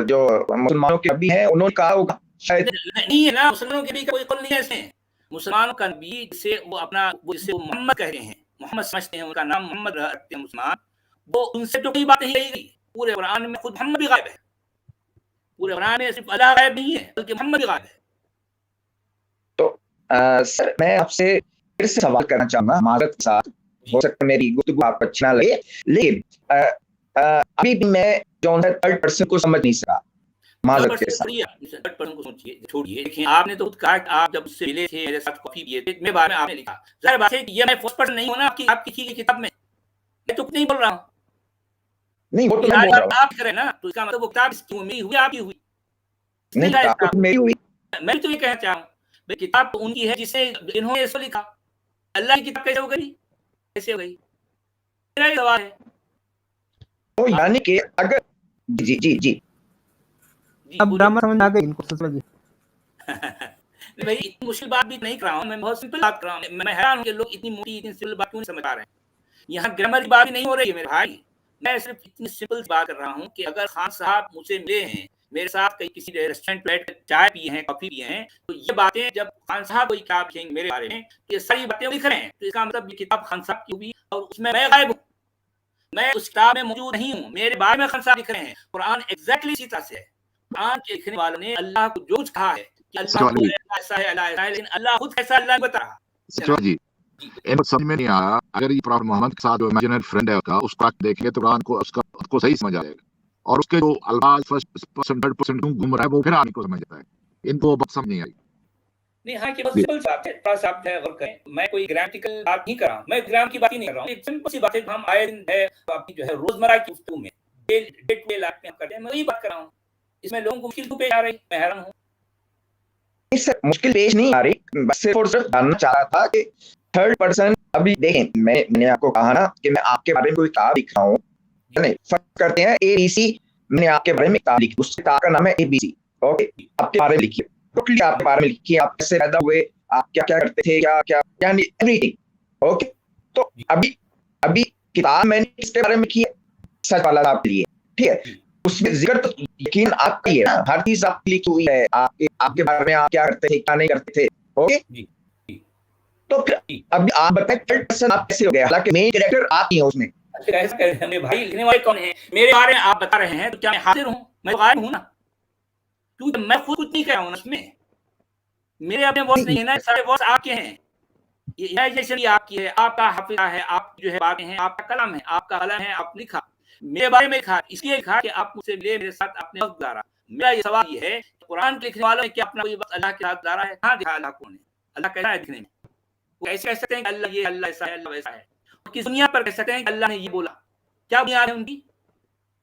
जो मुसलमानों के नबी हैं उन्होंने कहा होगा शायद नहीं है ना मुसलमानों के भी कोई कौल नहीं है ऐसे मुसलमानों का नबी जिसे वो अपना जिसे वो मोहम्मद कह रहे हैं मोहम्मद समझते हैं उनका नाम मोहम्मद रखते हैं मुसलमान वो उनसे तो कोई बात नहीं कही गई पूरे कुरान में खुद मोहम्मद भी गायब है पूरे कुरान में सिर्फ अल्लाह गायब नहीं है बल्कि मोहम्मद भी गायब है। तो सर मैं आपसे फिर से सवाल करना चाहूंगा माजरत के साथ हो सकता है मेरी गुफ्तगू आपको अच्छी ना लगे लेकिन अभी भी मैं जो है थर्ड पर्सन को समझ नहीं सका माजरत के साथ थर्ड पर्सन को सोचिए छोड़िए देखिए आपने तो कहा आप जब उससे मिले थे मेरे साथ कॉफी पिए थे मेरे बारे में आपने लिखा जाहिर बात है कि ये मैं फर्स्ट पर्सन नहीं हूं ना आपकी की किताब में मैं तो नहीं बोल रहा हूं नहीं वो तो मैं बोल रहा हूं आप करें ना तो इसका मतलब वो किताब इसकी हुई आपकी हुई नहीं, लिखा है किताब तो इसका? मेरी हुई। मैं तो ये कहना चाह रहा हूँ, भाई किताब तो उनकी है जिसे इन्होंने इसको लिखा। अल्लाह की किताब कैसे हो गई? कैसे हो गई? मेरा ये सवाल है। तो यानी कि अगर जी जी जी जी अब बोलिए। ग्रामर समझ आ गई इनको सोशियोलॉजी। नहीं भाई, इतनी मुश्किल बात भी नहीं कर रहा हूँ, मैं बहुत सिंपल बात कर रहा हूँ। मैं हैरान हूँ कि लोग इतनी मोटी, इतनी सिंपल बात क्यों नहीं समझ पा रहे हैं। यहाँ ग्रामर की बात ही नहीं हो रही है मेरे भाई। मैं सिर्फ इतनी सिंपल बात कर रहा हूँ कि अगर खान साहब मुझसे मिले हैं, मेरे साथ कहीं किसी रेस्टोरेंट बैठ चाय पिए हैं, कॉफी पिए हैं, तो ये बातें जब खान साहब कोई किताब लिखेंगे मेरे बारे में, ये सारी बातें लिख रहे हैं, तो इसका मतलब ये किताब खान साहब की हुई और उसमें मैं गायब हूँ। मैं उस किताब में मौजूद नहीं हूँ, मेरे बारे में खान साहब लिख रहे हैं। कुरान एग्जैक्टली इसी तरह से है। कुरान के लिखने वालों ने अल्लाह को जो कुछ कहा है कि अल्लाह को ऐसा है, अल्लाह ऐसा है, लेकिन अल्लाह खुद कैसा अल्लाह नहीं बता रहा। सचवा जी, इनको समझ में नहीं आया। अगर ये प्रॉब्लम मोहम्मद के साथ जो इमेजिनरी फ्रेंड है उसका, उसको देखेंगे तो कुरान को उसको सही समझ आएगा, और उसके जो अल्फाज फर्स्ट परसेंट 3% घूम रहा है वो फिर आने को समझ आता है। इनको बात समझ नहीं आई। नहीं, हाँ, कि बहुत सिंपल बात है, थोड़ा सा आप है और कहें। मैं कोई ग्रामेटिकल बात नहीं कर रहा हूँ, मैं ग्राम की बात ही नहीं कर रहा हूँ। एक सिंपल सी बात है, हम आए दिन है आपकी जो है रोजमर्रा की गुफ्तगू में, डे टू डे लाइफ में हम करते हैं, मैं वही बात कर रहा हूँ। इसमें लोगों को मुश्किल क्यों पेश आ रही, मैं हैरान हूँ। सर मुश्किल पेश नहीं आ रही, बस सिर्फ और सिर्फ जानना चाह रहा था कि थर्ड पर्सन, अभी देखें मैंने आपको कहा ना कि मैं आपके बारे में कोई किताब लिख रहा हूँ, नहीं फर्क करते हैं ABC, मैंने आपके बारे में किताब लिखी, उस किताब का नाम है ABC, ओके, आपके बारे में लिखी, टोटली आपके बारे में लिखी, आप कैसे पैदा हुए, आप क्या क्या करते थे, क्या क्या यानी एवरीथिंग, ओके। तो अभी किताब मैंने इसके बारे में लिखी है, सच वाला आपके लिए, ठीक है, उसमें जिक्र तो यकीन आपका ही है ना, हर चीज आपकी लिखी हुई है, आपके बारे में आप क्या करते थे, क्या नहीं करते थे, ओके। तो फिर अब आप बताएं थर्ड पर्सन आप कैसे हो गए, हालांकि मेन कैरेक्टर आप ही हैं उसमें। ऐसा कहते हैं भाई, लिखने वाले कौन है? मेरे बारे में आप बता रहे हैं, तो क्या मैं हाजिर हूँ? मैं गायब हूँ ना, क्योंकि मैं खुद कुछ नहीं कह रहा हूँ उसमें, मेरे अपने बॉस नहीं है ना, सारे बॉस आपके हैं। ये इमेजिनेशन आपकी है, आपका हाफिजा है, आप जो है बातें हैं, आपका कलम है, आपका कलम है, आप लिखा, मेरे बारे में लिखा, इसलिए लिखा कि आप मुझसे मिले, मेरे साथ आपने वक्त गुजारा। मेरा ये सवाल ये है, कुरान के लिखने वालों ने क्या अपना कोई वक्त अल्लाह के साथ गुजारा है? कहाँ देखा अल्लाह को ने? अल्लाह कैसा है दिखने में? वो कैसे कह सकते हैं कि अल्लाह ये, अल्लाह ऐसा है, अल्लाह वैसा है? किस बुनियाद पर कह सकते हैं कि अल्लाह ने ये बोला? क्या बुनियाद है उनकी?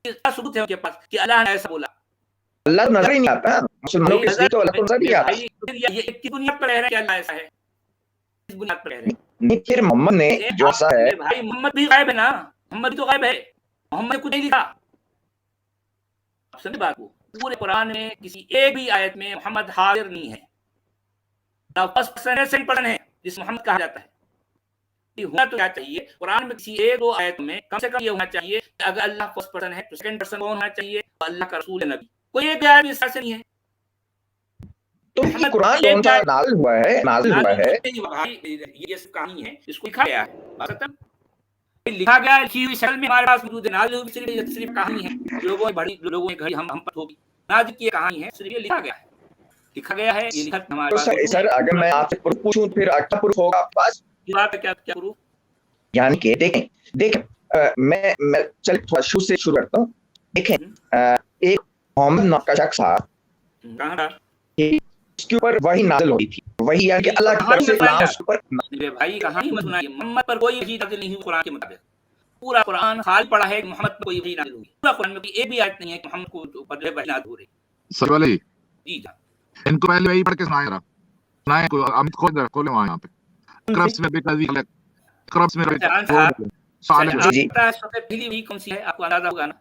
क्या सबूत है उनके पास कि अल्लाह ने ऐसा बोला? अल्लाह नजर ही नहीं आता, मुसलमानों के नजदीक तो अल्लाह नजर नहीं आता। ये किस बुनियाद पर कह रहे हैं कि अल्लाह ऐसा है? किस बुनियाद पर कह रहे हैं? नहीं, फिर मोहम्मद ने जो सा है, भाई मोहम्मद भी गायब है ना, मोहम्मद भी तो गायब है, मोहम्मद कुछ नहीं लिखा। आप समझे बात को? पूरे कुरान में किसी एक भी आयत में मोहम्मद हाजिर नहीं है, ना फर्स्ट पर्सन है, सेकंड पर्सन है जिस मोहम्मद कहा जाता है। होना तो क्या चाहिए कुरान में, किसी एक दो आयत में कम से कम ये होना चाहिए कि अगर अल्लाह फर्स्ट पर्सन है तो सेकंड पर्सन कौन होना चाहिए? अल्लाह का रसूल है, नबी। कोई एक भी आयत इस तरह से नहीं है। तो ये कुरान कौन सा नाजिल हुआ है? नाजिल हुआ है भाई, ये सब कहानी है, इसको लिखा गया है, लिखा गया लिखी हुई शक्ल में हमारे पास मौजूद है। नाजिल सिर्फ कहानी है, लोगों ने घड़ी हम पर होगी, नाजिल की कहानी है, सिर्फ ये लिखा गया है, लिखा गया है, ये लिखा हमारे पास। तो सर अगर मैं आपसे प्रूफ पूछूं फिर अच्छा प्रूफ होगा आपके पास? क्या प्रूफ? यानी कि देखें मैं चल थोड़ा शुरू से शुरू करता हूँ। देखें एक मोहम्मद नाम का शख्स था, उसके ऊपर वही नाज़िल हुई थी, वही यानी कि अल्लाह की तरफ से नाम उसके ऊपर। भाई कहानी मत सुनाइए, मोहम्मद पर कोई वही नाज़िल नहीं हुई कुरान के मुताबिक। पूरा कुरान खाली पड़ा है कि मोहम्मद पर कोई वही नाज़िल हुई, पूरा कुरान में कोई एक भी आयत नहीं है कि मोहम्मद को ऊपर वही नाज़िल हो रही। सर वाले जी इनको पहले वही पढ़ के सुनाया जरा, सुनाए को हम खोले वहां यहाँ पे क्रब्स में बेकजी क्रब्स में जी सबसे पहली वही कौन सी है, आपको अंदाजा होगा ना?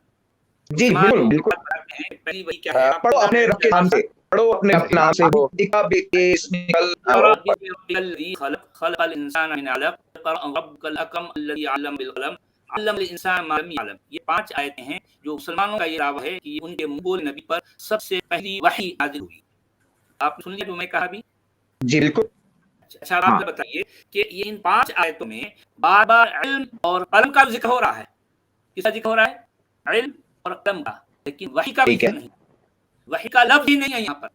जी बिल्कुल पहली वही क्या है? पढ़ो अपने रब के नाम से, पढ़ो अपने नाम से, वो खलक़ल इंसान मिन अलक़ रब्बुकल अकरम अल्लज़ी अल्लम बिल क़लम अल्लम लिल इंसान मा लम यअलम। ये 5 आयतें हैं जो मुसलमानों का ये दावा है कि उनके मुंह नबी पर सबसे पहली वही नाज़िल हुई। आप सुन लिया जो मैं कहा अभी? जी बिल्कुल। अच्छा आप बताइए कि ये इन 5 आयतों में बार-बार इल्म और कलम का जिक्र हो रहा है। किसका जिक्र हो रहा है? इल्म और कलम का, लेकिन वही का जिक्र नहीं, वही का लफ्ज ही नहीं है यहाँ पर।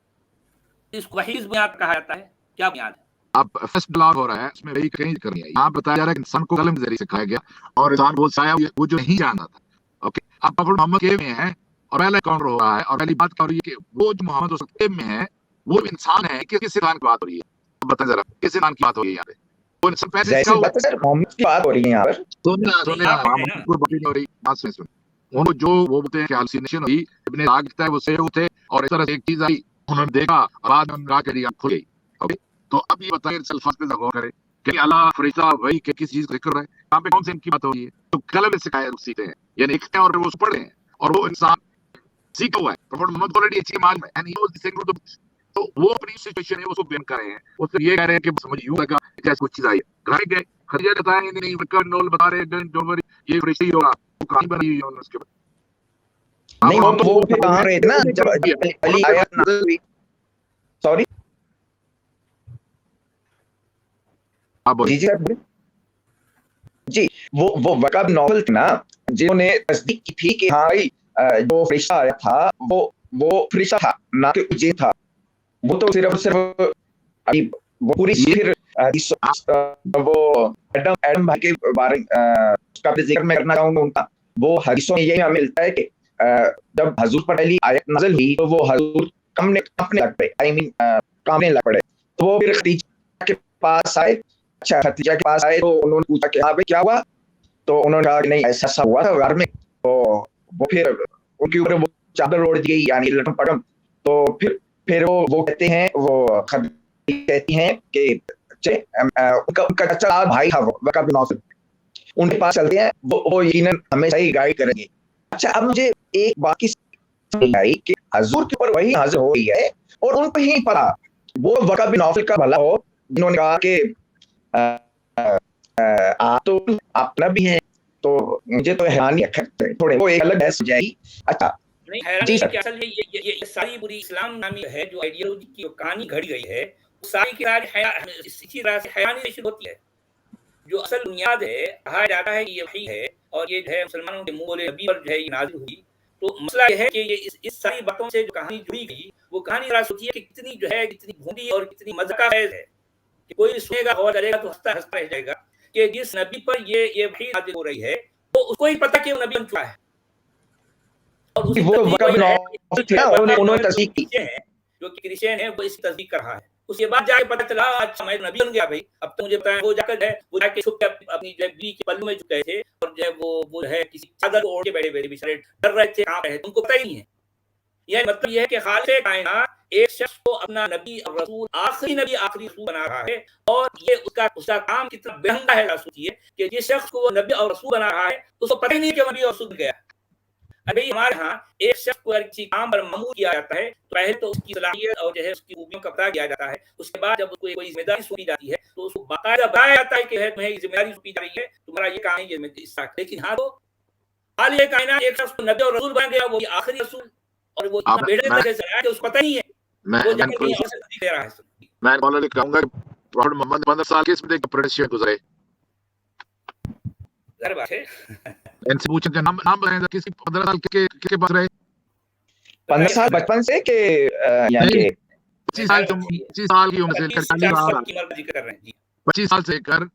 इसको वही इस बुनियाद कहा जाता है। क्या बुनियाद है? अब फर्स्ट ब्लॉग हो रहा है, उसमें वही कहीं जिक्र नहीं है। यहाँ बताया जा रहा है कि इंसान को कलम के जरिए सिखाया गया और इंसान वो साया वो जो नहीं जानता था। ओके, अब प्रॉफेट मोहम्मद के में है और पहला काउंटर हो रहा है और पहली बात क्या हो रही है कि वो जो मोहम्मद उस में है वो इंसान है। किस इंसान की बात हो रही है? बताएं जरा, किस इंसान की बात हो रही है यहाँ पे? वो इंसान पैसे सर मोहम्मद की बात हो रही है यहाँ पर। सोने बात हो रही बात सुन, उनको जो वो बोलते हैं कि हालुसिनेशन हुई, इब्ने आग लिखता है वो से थे और इस तरह से एक चीज आई उन्होंने देखा और बाद में उनका के लिए खुल गई। ओके, तो अब ये बताइए अल्फाज पे गौर करें कि अल्लाह फरिश्ता वही के किस चीज का जिक्र है, यहाँ पे कौन से इनकी बात हो रही है? तो कलम से सिखाया सीखते हैं, यानी लिखते हैं और वो पढ़ रहे हैं, और वो इंसान सीखा हुआ है। प्रॉफेट मोहम्मद ऑलरेडी अच्छी मालूम है, and he was dissing to the, तो वो अपनी सिचुएशन है उसको बयान कर रहे हैं। वो सिर्फ ये कह रहे हैं कि समझ यूं लगा कि ऐसी कुछ चीज आई है, घराए गए खदीजा बताया नहीं नहीं वक्कर नोल बता रहे हैं डोंट वरी ये फरिश्ता ही होगा, वो कहानी बनी हुई है उसके बाद। नहीं वो तो वो फिर कहाँ रहे थे ना जब अली आयत नाज़िल हुई। सॉरी जी जी जी, वो वक़ब नॉवल थी ना जिन्होंने तस्दीक की थी कि हाँ भाई जो फरिश्ता आया था वो फरिश्ता था, ना कि जिन था। वो तो सिर्फ अभी वो पूरी फिर वो एडम भाई के बारे उसका जिक्र मैं करना चाहूंगा उनका। वो हदीसों में यही हमें मिलता है कि जब हजूर पर पहली आयत नाज़िल हुई तो वो हजूर कांपने लग पड़े, आई मीन कांपने लग पड़े। तो वो फिर खदीजा के पास आए। अच्छा, खदीजा के पास आए तो उन्होंने पूछा कि हाँ भाई क्या हुआ? तो उन्होंने कहा कि नहीं ऐसा हुआ था घर में। तो वो फिर उनके ऊपर वो चादर ओढ़ दी गई, यानी लटम पटम। तो फिर वो कहते हैं, वो कहती हैं कि उनका चाचा भाई था वक़ब बिन नौफल, उनके पास चलते हैं, वो यकीनन हमें सही गाइड करेंगे। अच्छा, अब मुझे एक बात की समझ आई कि हजूर के ऊपर वही हाजिर हो रही है और उनको ही पता वो वक़ब बिन नौफल का भला हो, जिन्होंने कहा कि आप नबी हैं। तो मुझे तो हैरानी है थोड़े, वो एक अलग बहस हो जाएगी। अच्छा नहीं, हैरानी है कि असल में ये सारी पूरी इस्लाम नामी है जो आइडियोलॉजी की कहानी घड़ी गई है, सारी की सारी इसी तरह से हैरानी शुरू होती है। जो असल बुनियाद है, कहा जाता है कि ये वही है और ये जो है मुसलमानों के मुंह बोले नबी पर जो है ये नाजिल हुई। तो मसला ये है कि ये इस सारी बातों से जो कहानी जुड़ी गई, वो कहानी जरा सोचिए कि कितनी जो है कितनी भूंडी और कितनी मज़ाक फैज़ है कि कोई सुनेगा और करेगा तो हंसता रह जाएगा कि जिस नबी पर ये वही नाजिल हो रही है तो उसको ही पता कि वो नबी बन चुका है, और उसी वो वक़ब बिन नौफल थे ना, उन्होंने तस्दीक की जो कि क्रिश्चियन है वो इस तस्दीक कर रहा है। उसके बाद जाके पता चला अच्छा मैं नबी बन गया भाई। अब तो मुझे पता है वो जाकर है वो जाके छुप के अपनी जो बीवी के पल्लू में झुक गए थे और जो है वो है किसी चादर ओढ़ के बैठे बेचारे डर रहे थे, कहां रहे थे उनको पता ही नहीं है। यह मतलब यह है कि खालिक़ कायनात एक शख्स को अपना नबी और रसूल आखिरी नबी आखिरी रसूल बना रहा है, और ये उसका काम कितना बेहंगा है। सोचिए कि जिस शख्स को वो नबी और रसूल बना रहा है उसको पता ही नहीं कि नबी और रसूल गया। अभी हमारे यहाँ एक शख्स को किसी काम पर मामूर किया जाता है तो पहले तो उसकी सलाहियत और जो है उसकी खूबियों का पता किया जाता है। उसके बाद जब उसको कोई जिम्मेदारी सौंपी जाती है तो उसको बाकायदा बताया जाता है कि है तुम्हें जिम्मेदारी सौंपी जा रही है, तुम्हारा ये काम है, ये हिस्सा। लेकिन हाँ, तो खालिक़ कायनात एक शख्स को नबी और रसूल बन गया, वो आखिरी रसूल, और वो इतना बेड़े तरह से आया कि उसको पता नहीं है, वो जाकर कहीं और से तस्दीक दे रहा है। मैं मौलाना कहूंगा प्रॉफेट मोहम्मद 15 साल के इसमें अप्रेंटिसशिप गुजरे। ज़ाहिर बात है। इनसे पूछें कि नाम बताएं किसी 15 साल के पास रहे। 15 साल बचपन से के यानी 25 साल की उम्र से लेकर 25 साल से लेकर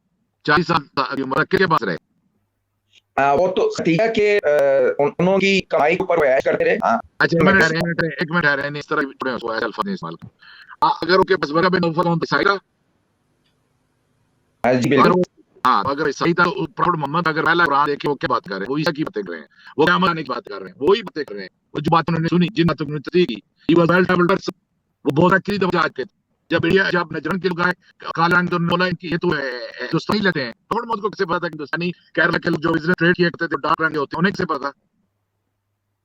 40 साल की उम्र के पास रहे। वो तो खदीजा के उन्होंने कमाई के ऊपर ऐश करते रहे। अच्छा, एक मिनट है नहीं, इस तरह पढ़े उसको ऐसा अल्फाज नहीं इस्तेमाल कर। अगर उनके पास वक़ब बिन नौफल हो तो सही था। जी बिल्कुल। हाँ, अगर सही था तो प्रॉफेट मोहम्मद अगर पहला कुरान देखे वो क्या बात कर रहे हैं, वो ईसा की बातें कर रहे हैं, वो क़यामत आने की बात कर रहे हैं, वही बातें कर रहे हैं। वो जो बात उन्होंने सुनी, जिन बातों उन्होंने तस्दीक की, he was well travelled person. वो बहुत अच्छी तरह जानते थे। जब नजरन के लोग आए काला रंग बोला इनकी ये तो हिंदुस्तानी लेते हैं, प्रॉफेट मोहम्मद को कैसे पता था कि हिंदुस्तानी केरला के लोग जो बिजनेस ट्रेड किया करते थे डार्क रंग के होते हैं, उन्हें कैसे पता?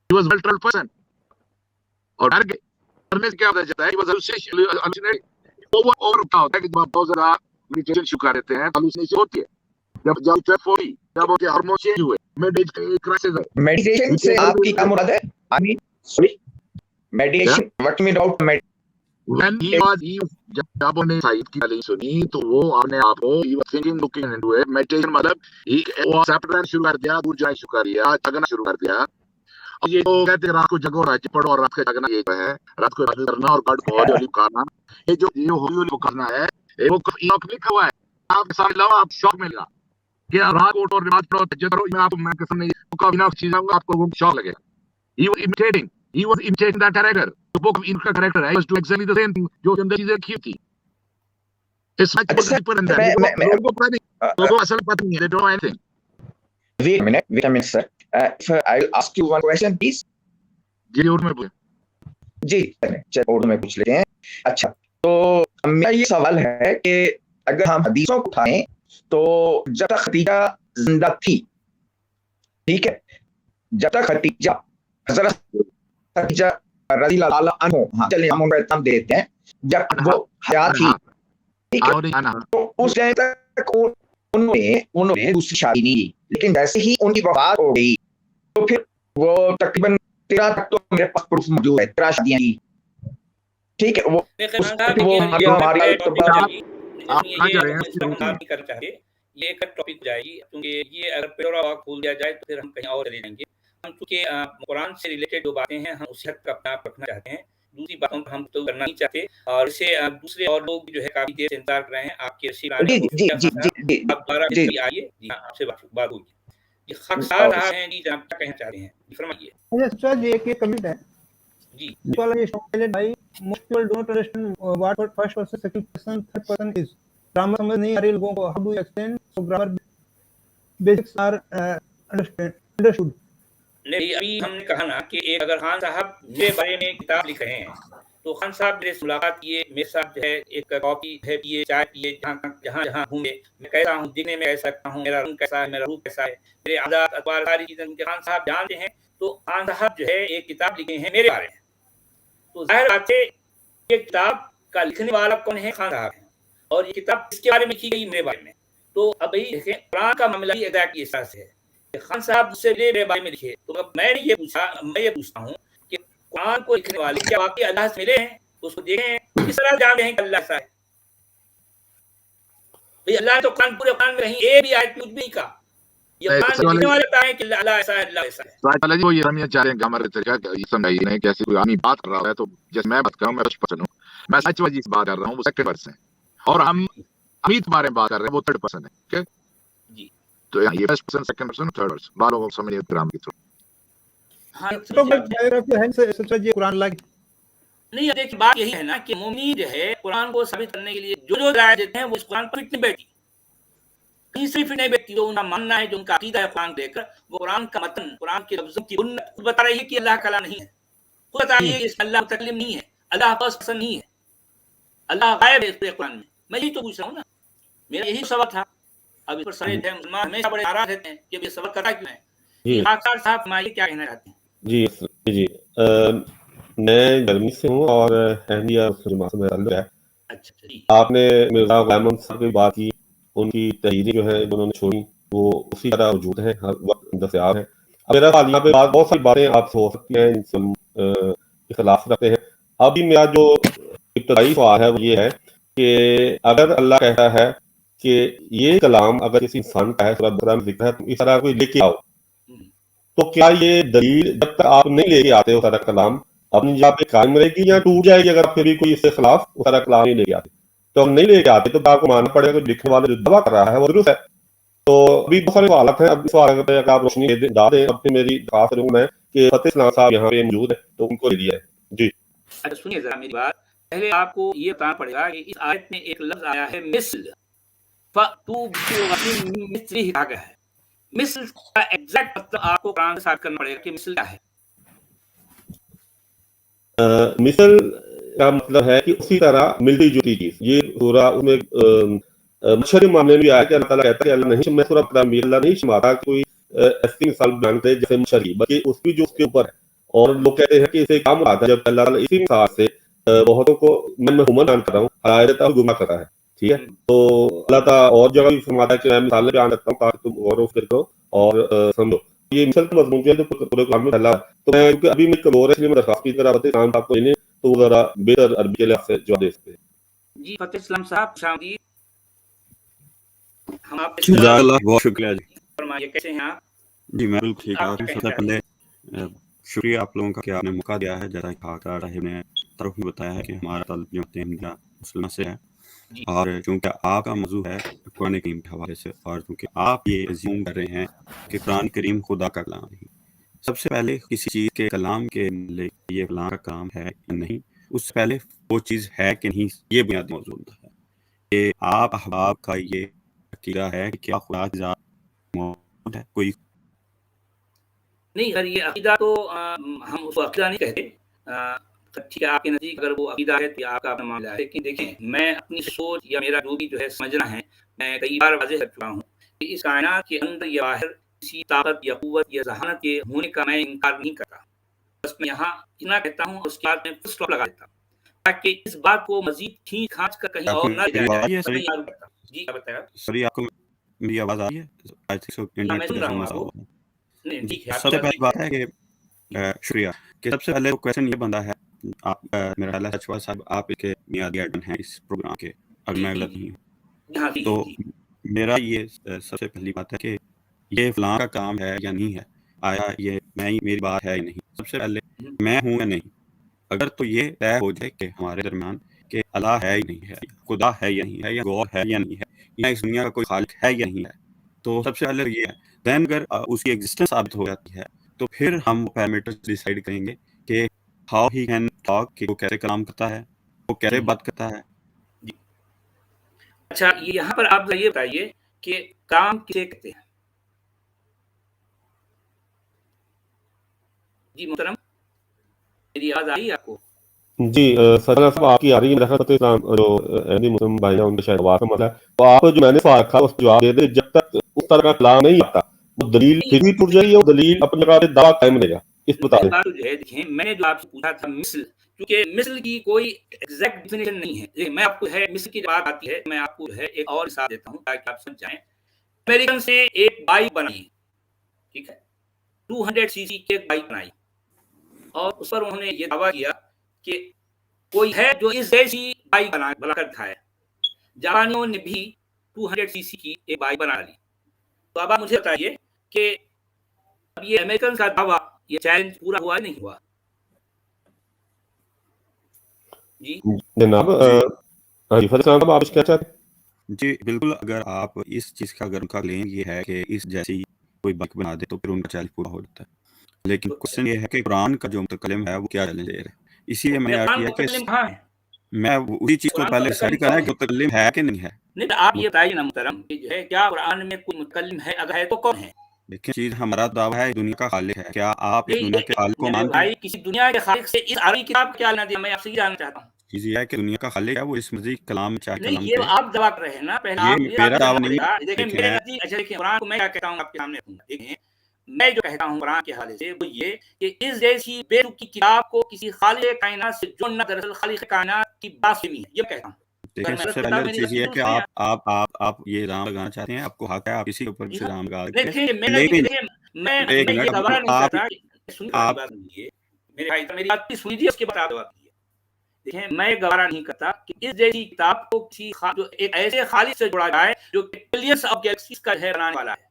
He was well travelled person. और डर गए करने से क्या पता चलता है? He was हालुसिनेटिंग। ओवर क्या होता है कि बहुत ज़्यादा मेडिटेशन शुरू कर देते हैं, हालुसिनेशन होती है। जब जब उनके हार्मोन चेंज हुए, मेडिटेशन क्राइसिस है। मेडिटेशन से आपकी क्या मुराद है? I mean sorry, meditation what mean out When he was जब उन्हें साइद की तालीम सुनी तो वो अपने आप को he was thinking looking into it meditation मतलब वो सेपरेट शुरू कर दिया, दूर जाना शुरू कर दिया, जगना शुरू कर दिया। और ये तो कहते हैं रात को जगो रात को पढ़ो और रात को जगना, ये है रात को इबादत करना और गॉड को हौली हौली पुकारना। ये जो हौली हौली पुकारना है वो इनॉक लिखा हुआ है। आप सारे लाओ, आप शौक मिलेगा कि रात को उठो और नमाज पढ़ो, तहज्जुद करो। मैं कसम नहीं का बिना चीज़ आपको वो शौक लगेगा। He was imitating that character. The book of Inca character. I was doing exactly the same thing. जो अंदर चीजें रखी थी। It's much more deeper than that. लोगों को पता नहीं, लोगों को असल पता नहीं है. They don't know anything. Wait a minute, sir. If I'll ask you one question, please. जी और मैं बोले. जी चलो उर्दू में पूछ लेते हैं। अच्छा, तो मेरा ये सवाल है कि अगर हम हदीसों को उठाएं तो जब तक खदीजा जिंदा थी, ठीक है, जब तक खदीजा, हजरत खदीजा रज़ी अल्लाह अन्हा, हाँ चलिए हम उनको इत्मीनान दे देते हैं, जब वो हयात थी, ठीक है, तो उस टाइम तक उन्होंने दूसरी शादी नहीं की। लेकिन जैसे ही उनकी वफात हो गई तो फिर वो तकरीबन 13 तक तो मेरे पास प्रूफ मौजूद है, 13 शादियां की, ठीक है। वो उस वो मारिया तो आप कहाँ जा रहे हैं? नहीं करना चाहिए, ये एक टॉपिक हो जाएगी, क्योंकि ये अगर पेरोरा वाक खोल दिया जाए तो फिर हम कहीं और चले जाएंगे। हम चूंकि कुरान से रिलेटेड जो बातें हैं हम उसी हद तक अपना आप रखना चाहते हैं, दूसरी बातों पर हम तो करना नहीं चाहते। और इससे दूसरे और लोग जो है काफी देर से इंतजार कर रहे हैं आपके आप दोबारा आइए। जी हाँ, आपसे बात होगी। जी खाकसार रहा है जी, आप क्या कहना चाहते हैं, फरमाइए। सर जी एक कमेंट है जी, वाला ये स्टॉक भाई, most people don't understand what first person, second person, third person is. Grammar समझ नहीं आ रही लोगों को, how do you explain so grammar basics are understood. नहीं अभी हमने कहा ना कि एक अगर खान साहब मेरे बारे में किताब लिख रहे हैं तो खान साहब मेरे से मुलाकात किए, मेरे साथ जो है एक कॉफी है पिए, चाय पिए, जहाँ जहाँ घूमे, मैं कैसा हूँ, दिखने में कैसा हूँ, मेरा रंग कैसा है, मेरा रूप कैसा है, मेरे आजाद अखबार सारी चीजें उनके खान साहब जानते हैं। तो खान साहब जो है एक किताब लिखे हैं मेरे बारे में, तो जाहिर बात है ये किताब का लिखने वाला कौन है, खान साहब है, और ये किताब किसके बारे में लिखी गई, मेरे बारे में। तो अब भाई देखें कुरान का मामला ही एग्जैक्ट इस तरह से है, खान साहब मुझसे मेरे बारे में लिखे, तो अब मैं ये पूछता हूँ कि कुरान को लिखने वाले क्या वाकई अल्लाह से मिले हैं, उसको देखें किस तरह जानते हैं कि अल्लाह ऐसा है। भाई अल्लाह ने तो कुरान पूरे कुरान में कहीं एक भी आयत में कुछ भी नहीं कहा, ये कुरान लिखने वाले बताएं कि अल्लाह ऐसा है, अल्लाह ऐसा है। साहिब जी वो ये समझना चाह रहे हैं कि हमारे तरीका ये समझाइए नहीं, कैसे कोई आदमी बात कर रहा है तो जैसे मैं बात कर रहा हूँ मैं फर्स्ट पर्सन हूँ, मैं सच वाली बात कर रहा हूँ वो सेकंड पर्सन है, और हम अमित बारे में बात कर रहे हैं वो थर्ड पर्सन है, ठीक है जी। तो ये first person, second person, third person बालों को समझिए ग्राम के थ्रू। हाँ तो बायोग्राफी है सर जी कुरान लाइक नहीं, देखिए बात यही है ना कि मोमिन जो है कुरान को साबित करने के लिए जो राय देते हैं वो इस कुरान पर फिट नहीं बैठी, कहीं से फिट नहीं बैठती। जो उनका मानना है, जो उनका अकीदा है कुरान देखकर, वो कुरान का मतन, कुरान के लफ्जों की बुनियाद खुद बता रही है कि अल्लाह कला नहीं है, खुद बता रही है कि अल्लाह तकलीम नहीं है, अल्लाह फर्स्ट पर्सन नहीं है, अल्लाह गायब है पूरे कुरान में। मैं यही तो पूछ रहा हूँ ना, मेरा यही सवाल था। अब इस पर सारे मुसलमान हमेशा बड़े नाराज रहते हैं कि ये सवाल करता क्यों है। खाकसार साहब हमारे क्या कहना चाहते हैं? जी जी मैं जर्मनी से हूँ और अहमदिया जमात में ताल्लुक है। अच्छा जी। आपने मिर्जा गुलाम अहमद साहब की बात की, उनकी तहरीरें जो है जो उन्होंने छोड़ी वो उसी तरह मौजूद हैं, हर वक्त दस्तयाब है। अब मेरा सवाल यहाँ पे बहुत सारी बातें आपसे हो सकती हैं, इनसे हम इख्तिलाफ रखते हैं। अभी मेरा जो इब्तदाई सवाल है वो ये है कि अगर अल्लाह कहता है कि ये कलाम अगर किसी इंसान का है, सूरह बकरा में जिक्र है, तो इस तरह कोई लेके आओ, तो क्या ये दलील जब तक आप नहीं लेके आते हो सारा कलाम अपनी जगह पे कायम रहेगी या टूट जाएगी? अगर फिर भी कोई इसके खिलाफ वो सारा कलाम नहीं लेके आते, तो हम नहीं लेके आते तो आपको मानना पड़ेगा कि लिखने वाले जो दावा कर रहा है वो दुरुस्त है। तो अभी बहुत सारे सवाल हैं, अब इस सवाल पे अगर आप रोशनी डाल दें, अब मेरी दरख्वास्त करूंगा मैं कि फतेह इस्लाम साहब यहाँ पे मौजूद है तो उनको ले लिया है। जी अच्छा सुनिए जरा मेरी बात, पहले आपको ये बताना पड़ेगा कि इस आयत में एक लफ्ज आया है मिस्ल, मिस्ल कहा गया है। मिस्ल का एग्जैक्ट मतलब आपको कुरान से साबित करना पड़ेगा कि मिस्ल क्या है। मिसल का मतलब है कि उसी तरह मिलती जुलती चीज, ये पूरा उसमें मशहरी मामले में आया कि अल्लाह ताला कहता है कि अल्लाह नहीं, मैं सूरह बकरा में अल्लाह नहीं शुमारता कोई ऐसी मिसाल बयान करे जैसे मशहरी, बल्कि उसकी जो उसके ऊपर है। और लोग कहते हैं कि इसे काम आता है जब अल्लाह ताला इसी मिसाल से बहुतों को मैं हुमन बयान कर रहा हूँ, हदायत और गुमराह कर रहा है, ठीक है। तो अल्लाह ताला और जगह भी फरमाता है कि मैं मिसालें बयान करता हूँ ताकि तुम गौर करो और समझो। ये मिसल का मजमून जो है पूरे कुरान में फैला है। तो मैं क्योंकि अभी मैं कमजोर है इसलिए मैं दरख्वास्त की तरह बताते आपको लेने तो जरा बेहतर अरबी के लिहाज से जवाब दे सकते हैं। जी फतेह इस्लाम साहब शादी, हम आप बहुत शुक्रिया जी। फरमाइए कैसे हैं आप? जी मैं बिल्कुल ठीक हूँ। सबसे पहले शुक्रिया आप लोगों का कि आपने मौका दिया है, जैसा कि खाकसार साहिब ने तरफ में बताया है कि हमारा ताल्लुक जमात अहमदिया मुस्लिम से है, और चूँकि आपका मौजू है कुरान करीम के हवाले से, और चूँकि आप ये अज्यूम कर रहे हैं कि कुरान करीम खुदा का कलाम नहीं, सबसे पहले किसी चीज़ के कलाम के ये कलाम का कलाम है या नहीं, उससे पहले वो चीज़ है कि नहीं, ये बुनियादी मौजूद है कि आप अहबाब का ये अकीदा है कि क्या खुदा की ज़ात मौजूद है। कोई नहीं सर, ये अकीदा तो हम उसको अकीदा नहीं कहते, ठीक है, आपके नज़दीक अगर वो अक़ीदा है तो ये आपका अपना मामला है। लेकिन देखें, मैं अपनी सोच या मेरा जो भी जो है समझना है, मैं कई बार वाज़ेह कर चुका हूँ कि इस कायनात के अंदर या बाहर किसी ताकत या क़ुव्वत या ज़हानत के होने का मैं इनकार नहीं करता। बस मैं यहाँ इतना कहता हूँ, उसके बाद मैं फुल स्टॉप लगा देता हूँ, ताकि इस बात को मज़ीद खींच-खांच कर कहीं आपको और ना ले मेरी जाया आवाज़ आ जाए। रही है बस मैं सॉरी? ये आरोप करता हूँ। जी, क्या बताया? सॉरी, आपको मेरी आवाज़ आ रही है? आई थिंक सो हाँ, इंटरनेट मैं की सुन वजह रहा से हूँ मसला आपको। हुआ है। नहीं, जी, ठीक है, आपकी सबसे बात पहली ठीक बात है। है कि जी। शुक्रिया कि सबसे पहले तो क्वेश्चन ये बनता है, आप मेरा ख्याल है सचवाल साहब आप इसके बुनियादी एडमिन हैं इस प्रोग्राम के, अगर जी, मैं जी, गलत जी। नहीं हूँ। हाँ, जी, तो जी। मेरा ये सबसे पहली बात है कि ये फलाँ का काम है या नहीं है, आया ये मेरी बात है या नहीं। सबसे पहले हुँ, मैं हूँ या नहीं, अगर तो ये तय हो जाए कि हमारे दरमियान कि अल्लाह है या नहीं है, खुदा है या नहीं है, या गौर है या नहीं है, या इस दुनिया का कोई खालिक है या नहीं है, तो सबसे पहले तो ये है। देन अगर उसकी एग्जिस्टेंस साबित हो जाती है, तो फिर हम पैरामीटर्स डिसाइड करेंगे कि हाउ ही कैन टॉक, कि वो कैसे कलाम करता है, वो कैसे हुँ, बात करता है। जी। अच्छा, ये यहाँ पर आप ये बताइए कि काम किसे कहते हैं? जी, मोहतरम, मेरी आवाज़ आ रही है आपको? जी सदर साहब आपकी आ रही है मेरे ख्याल से इस्लाम जो अहमदी मुस्लिम भाई हैं उनके शायद आवाज़ का मसला है। तो आप जो मैंने सवाल रखा उसका जवाब दे दें, जब तक उस तरह का कलाम नहीं आता, वो दलील नहीं, फिर भी टूट जाएगी, वो दलील अपनी जगह पे दावा कायम रहेगा। इस बता मेरी दें। बात तो जो है, देखिए, मैंने जो आपसे पूछा था मिस्ल, क्योंकि मिस्ल की कोई एग्ज़ैक्ट डेफिनिशन नहीं है। देखिए, मैं आपको है मिस्ल की बात आती है, मैं आपको जो है एक और मिसाल देता हूँ ताकि आप समझ जाएँ। अमेरिकन से एक बाइक बनाई, ठीक है? 200 सीसी की एक बाइक बनाई और उस पर उन्होंने ये दावा किया कि कोई है जो इस जैसी बाइक बनाकर दिखाए। जापानियों ने भी 200 सीसी की एक बाइक बना ली। तो अब आप मुझे बताइए कि अब ये अमेरिकन का दावा, ये चैलेंज पूरा हुआ या नहीं हुआ? जी। जनाब जी। हाँ जी, फजल साहब आप क्या चाहते हैं? जी, बिल्कुल, अगर आप इस चीज़ का अगर उनका क्लेम ये है कि इस जैसी कोई बाइक बना दे, तो फिर उनका चैलेंज पूरा हो जाता है। लेकिन तो क्वेश्चन ये है कि कुरान का जो मुतकल्लिम है, वो क्या चैलेंज दे रहा है। इसीलिए मैंने अर्ज़ कुरान किया का कि मुतकल्लिम कहाँ है? मैं उसी चीज़ को कुरान का पहले डिसाइड मुतकल्लिम करना है कौन कि है? मुतकल्लिम है कि नहीं है। नहीं, तो आप मुत ये बताइए ना मोहतरम कि जो है, क्या कुरान में कोई मुतकल्लिम है? अगर है तो कौन है? देखिए, चीज़ हमारा दावा है दुनिया का खालिक है। क्या आप इस नहीं, दुनिया के खालिक को मेरे मानते हैं? भाई, किसी दुनिया के खालिक से इस अरबी किताब का क्या लेना-देना, मैं आपसे ये जानना चाहता हूँ। चीज़ ये है कि दुनिया का खालिक है, वो इस मज़ीद कलाम चाहे नहीं, कलम ये करे। आप दावा कर रहे हैं ना, पहले ये आप मुझे मेरा साबित दावा करना नहीं पड़ेगा। है। देखिए, मेरे देखें नज़दीक, अच्छा देखिए, कुरान को मैं क्या कहता हूँ आपके सामने रखूँगा। देखिए, मैं जो कहता हूँ कुरान के हवाले से, वो ये कि इस जैसी बेतुकी किताब को किसी खालिक कायनात से जोड़ना दरअसल खालिक कायनात की ब्लास्फेमी है, ये मैं कहता हूँ। देखें, अगर मैं गलत सबसे कहता पहले हूँ, तो मेरी चीज़ ये गलती है तो कि उसमें है। आप ये इल्ज़ाम लगाना चाहते हैं, आपको हक है, आप किसी के ऊपर भी जी हाँ। इल्ज़ाम लगा नहीं, के। देखिए, मेरे नज़दीक, लेकिन देखिए, एक मैं ये मिनट, गवारा अब नहीं आप करता। सुनिए, मेरी आप बात सुनिए। मेरे भाई साहब, मेरी बात सुनिए, उसके बाद आप जवाब दीजिए। देखिए, मैं गवारा नहीं करता कि इस जैसी किताब को किसी जो एक ऐसे खालिक से जोड़ा जाए जो बिलियंस ऑफ गैलेक्सीज़ का है बनाने वाला है।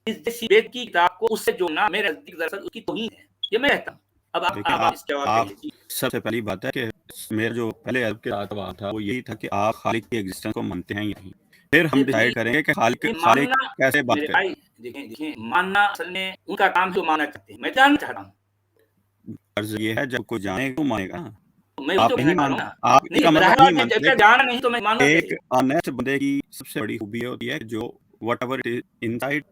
इस जैसी बेत की किताब को उससे जोड़ना मेरे नज़दीक दरअसल उसकी तौहीन है। ये मैं कहता हूँ। अब देखिए, आप इसका जवाब आप कहिए। जी। सबसे पहली बात है कि मेरा जो पहले अर्ज़ के साथ सवाल था, वो यही था कि आप खालिक की एक्जिस्टेंस को मानते हैं या नहीं? फिर हम देखिए, डिसाइड करेंगे कि खालिक नहीं खालिक मानना, कैसे बात मेरे भाई, करेगा। देखिए, मानना असल में उनका काम है जो मानना चाहते हैं। मैं जानना चाहता हूँ। अर्ज़ ये है, जब कोई जानेगा तो मानेगा। तो मैं वही आप तो कहना नहीं चाह रहा मानते, हूँ ना। आप नहीं, इसका मतलब नहीं ज़ाहिर-सी बात है, मानते। जब तक जाना नहीं तो मैं मानूँगा एक कैसे? ऑनेस्ट बंदे की सबसे बड़ी खूबी ये होती है, जो whatever it is inside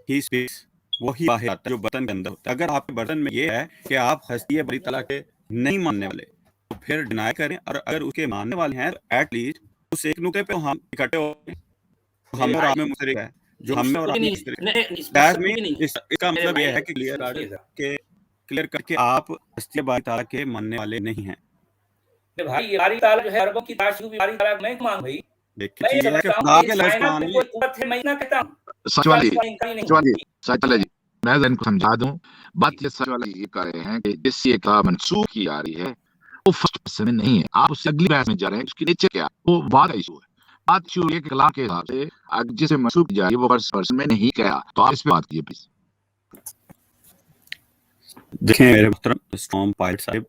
he speaks, वही बाहर आता है जो बर्तन के अंदर होता है। अगर आपके बर्तन में ये है कि आप हस्ती बरी तला के नहीं मानने वाले, तो फिर डिनाई करें, और अगर उसके मानने वाले हैं, तो एट लीस्ट उस एक नुक्ते पे हम इकट्ठे हो, जो हम मेरे में और आप भाई, में मुशतरक है, जो नहीं, हम में सब और कुछ आप में नहीं, मुशतरक है। नहीं, इस बात दैट सब कुछ मीन नहीं है। इसका मेरे मतलब ये भाई, है कि सुनिए ज़रा। क्लियर करके आप हस्ती बारी तला के मानने वाले नहीं हैं। मेरे भाई, ये बारी ताला जो है, अरबों की ताशू की बारी ताला मैं क्यों मानूँ भई? देखिए, मैं ये चीज़ ये है कि समझता हूँ खुदा कि के इस लफ्ज़ कायनात कुरान में में कोई कुव्वत है, मैं इतना कहता हूँ। सच इसका वाली इसका इनकार ही सच नहीं है। वाली जी, सच वाली जी, मैं इनको समझा दूं। बात जी। ये सच वाली ये कह रहे हैं कि जिस ये का मनसूख की जा रही है, वो फर्स्ट पर्सन में नहीं है। आप उससे अगली बहस में जा रहे हैं, उसकी नीचे क्या, वो बात इशू है। बात इशू ये कलाम के हिसाब से जिसे मनसूख की जा रही है वो फर्स्ट पर्सन में नहीं गया। तो आप इस पे बात कीजिए प्लीज। देखिए मेरे मोहतरम स्टॉर्म पायलट साहब,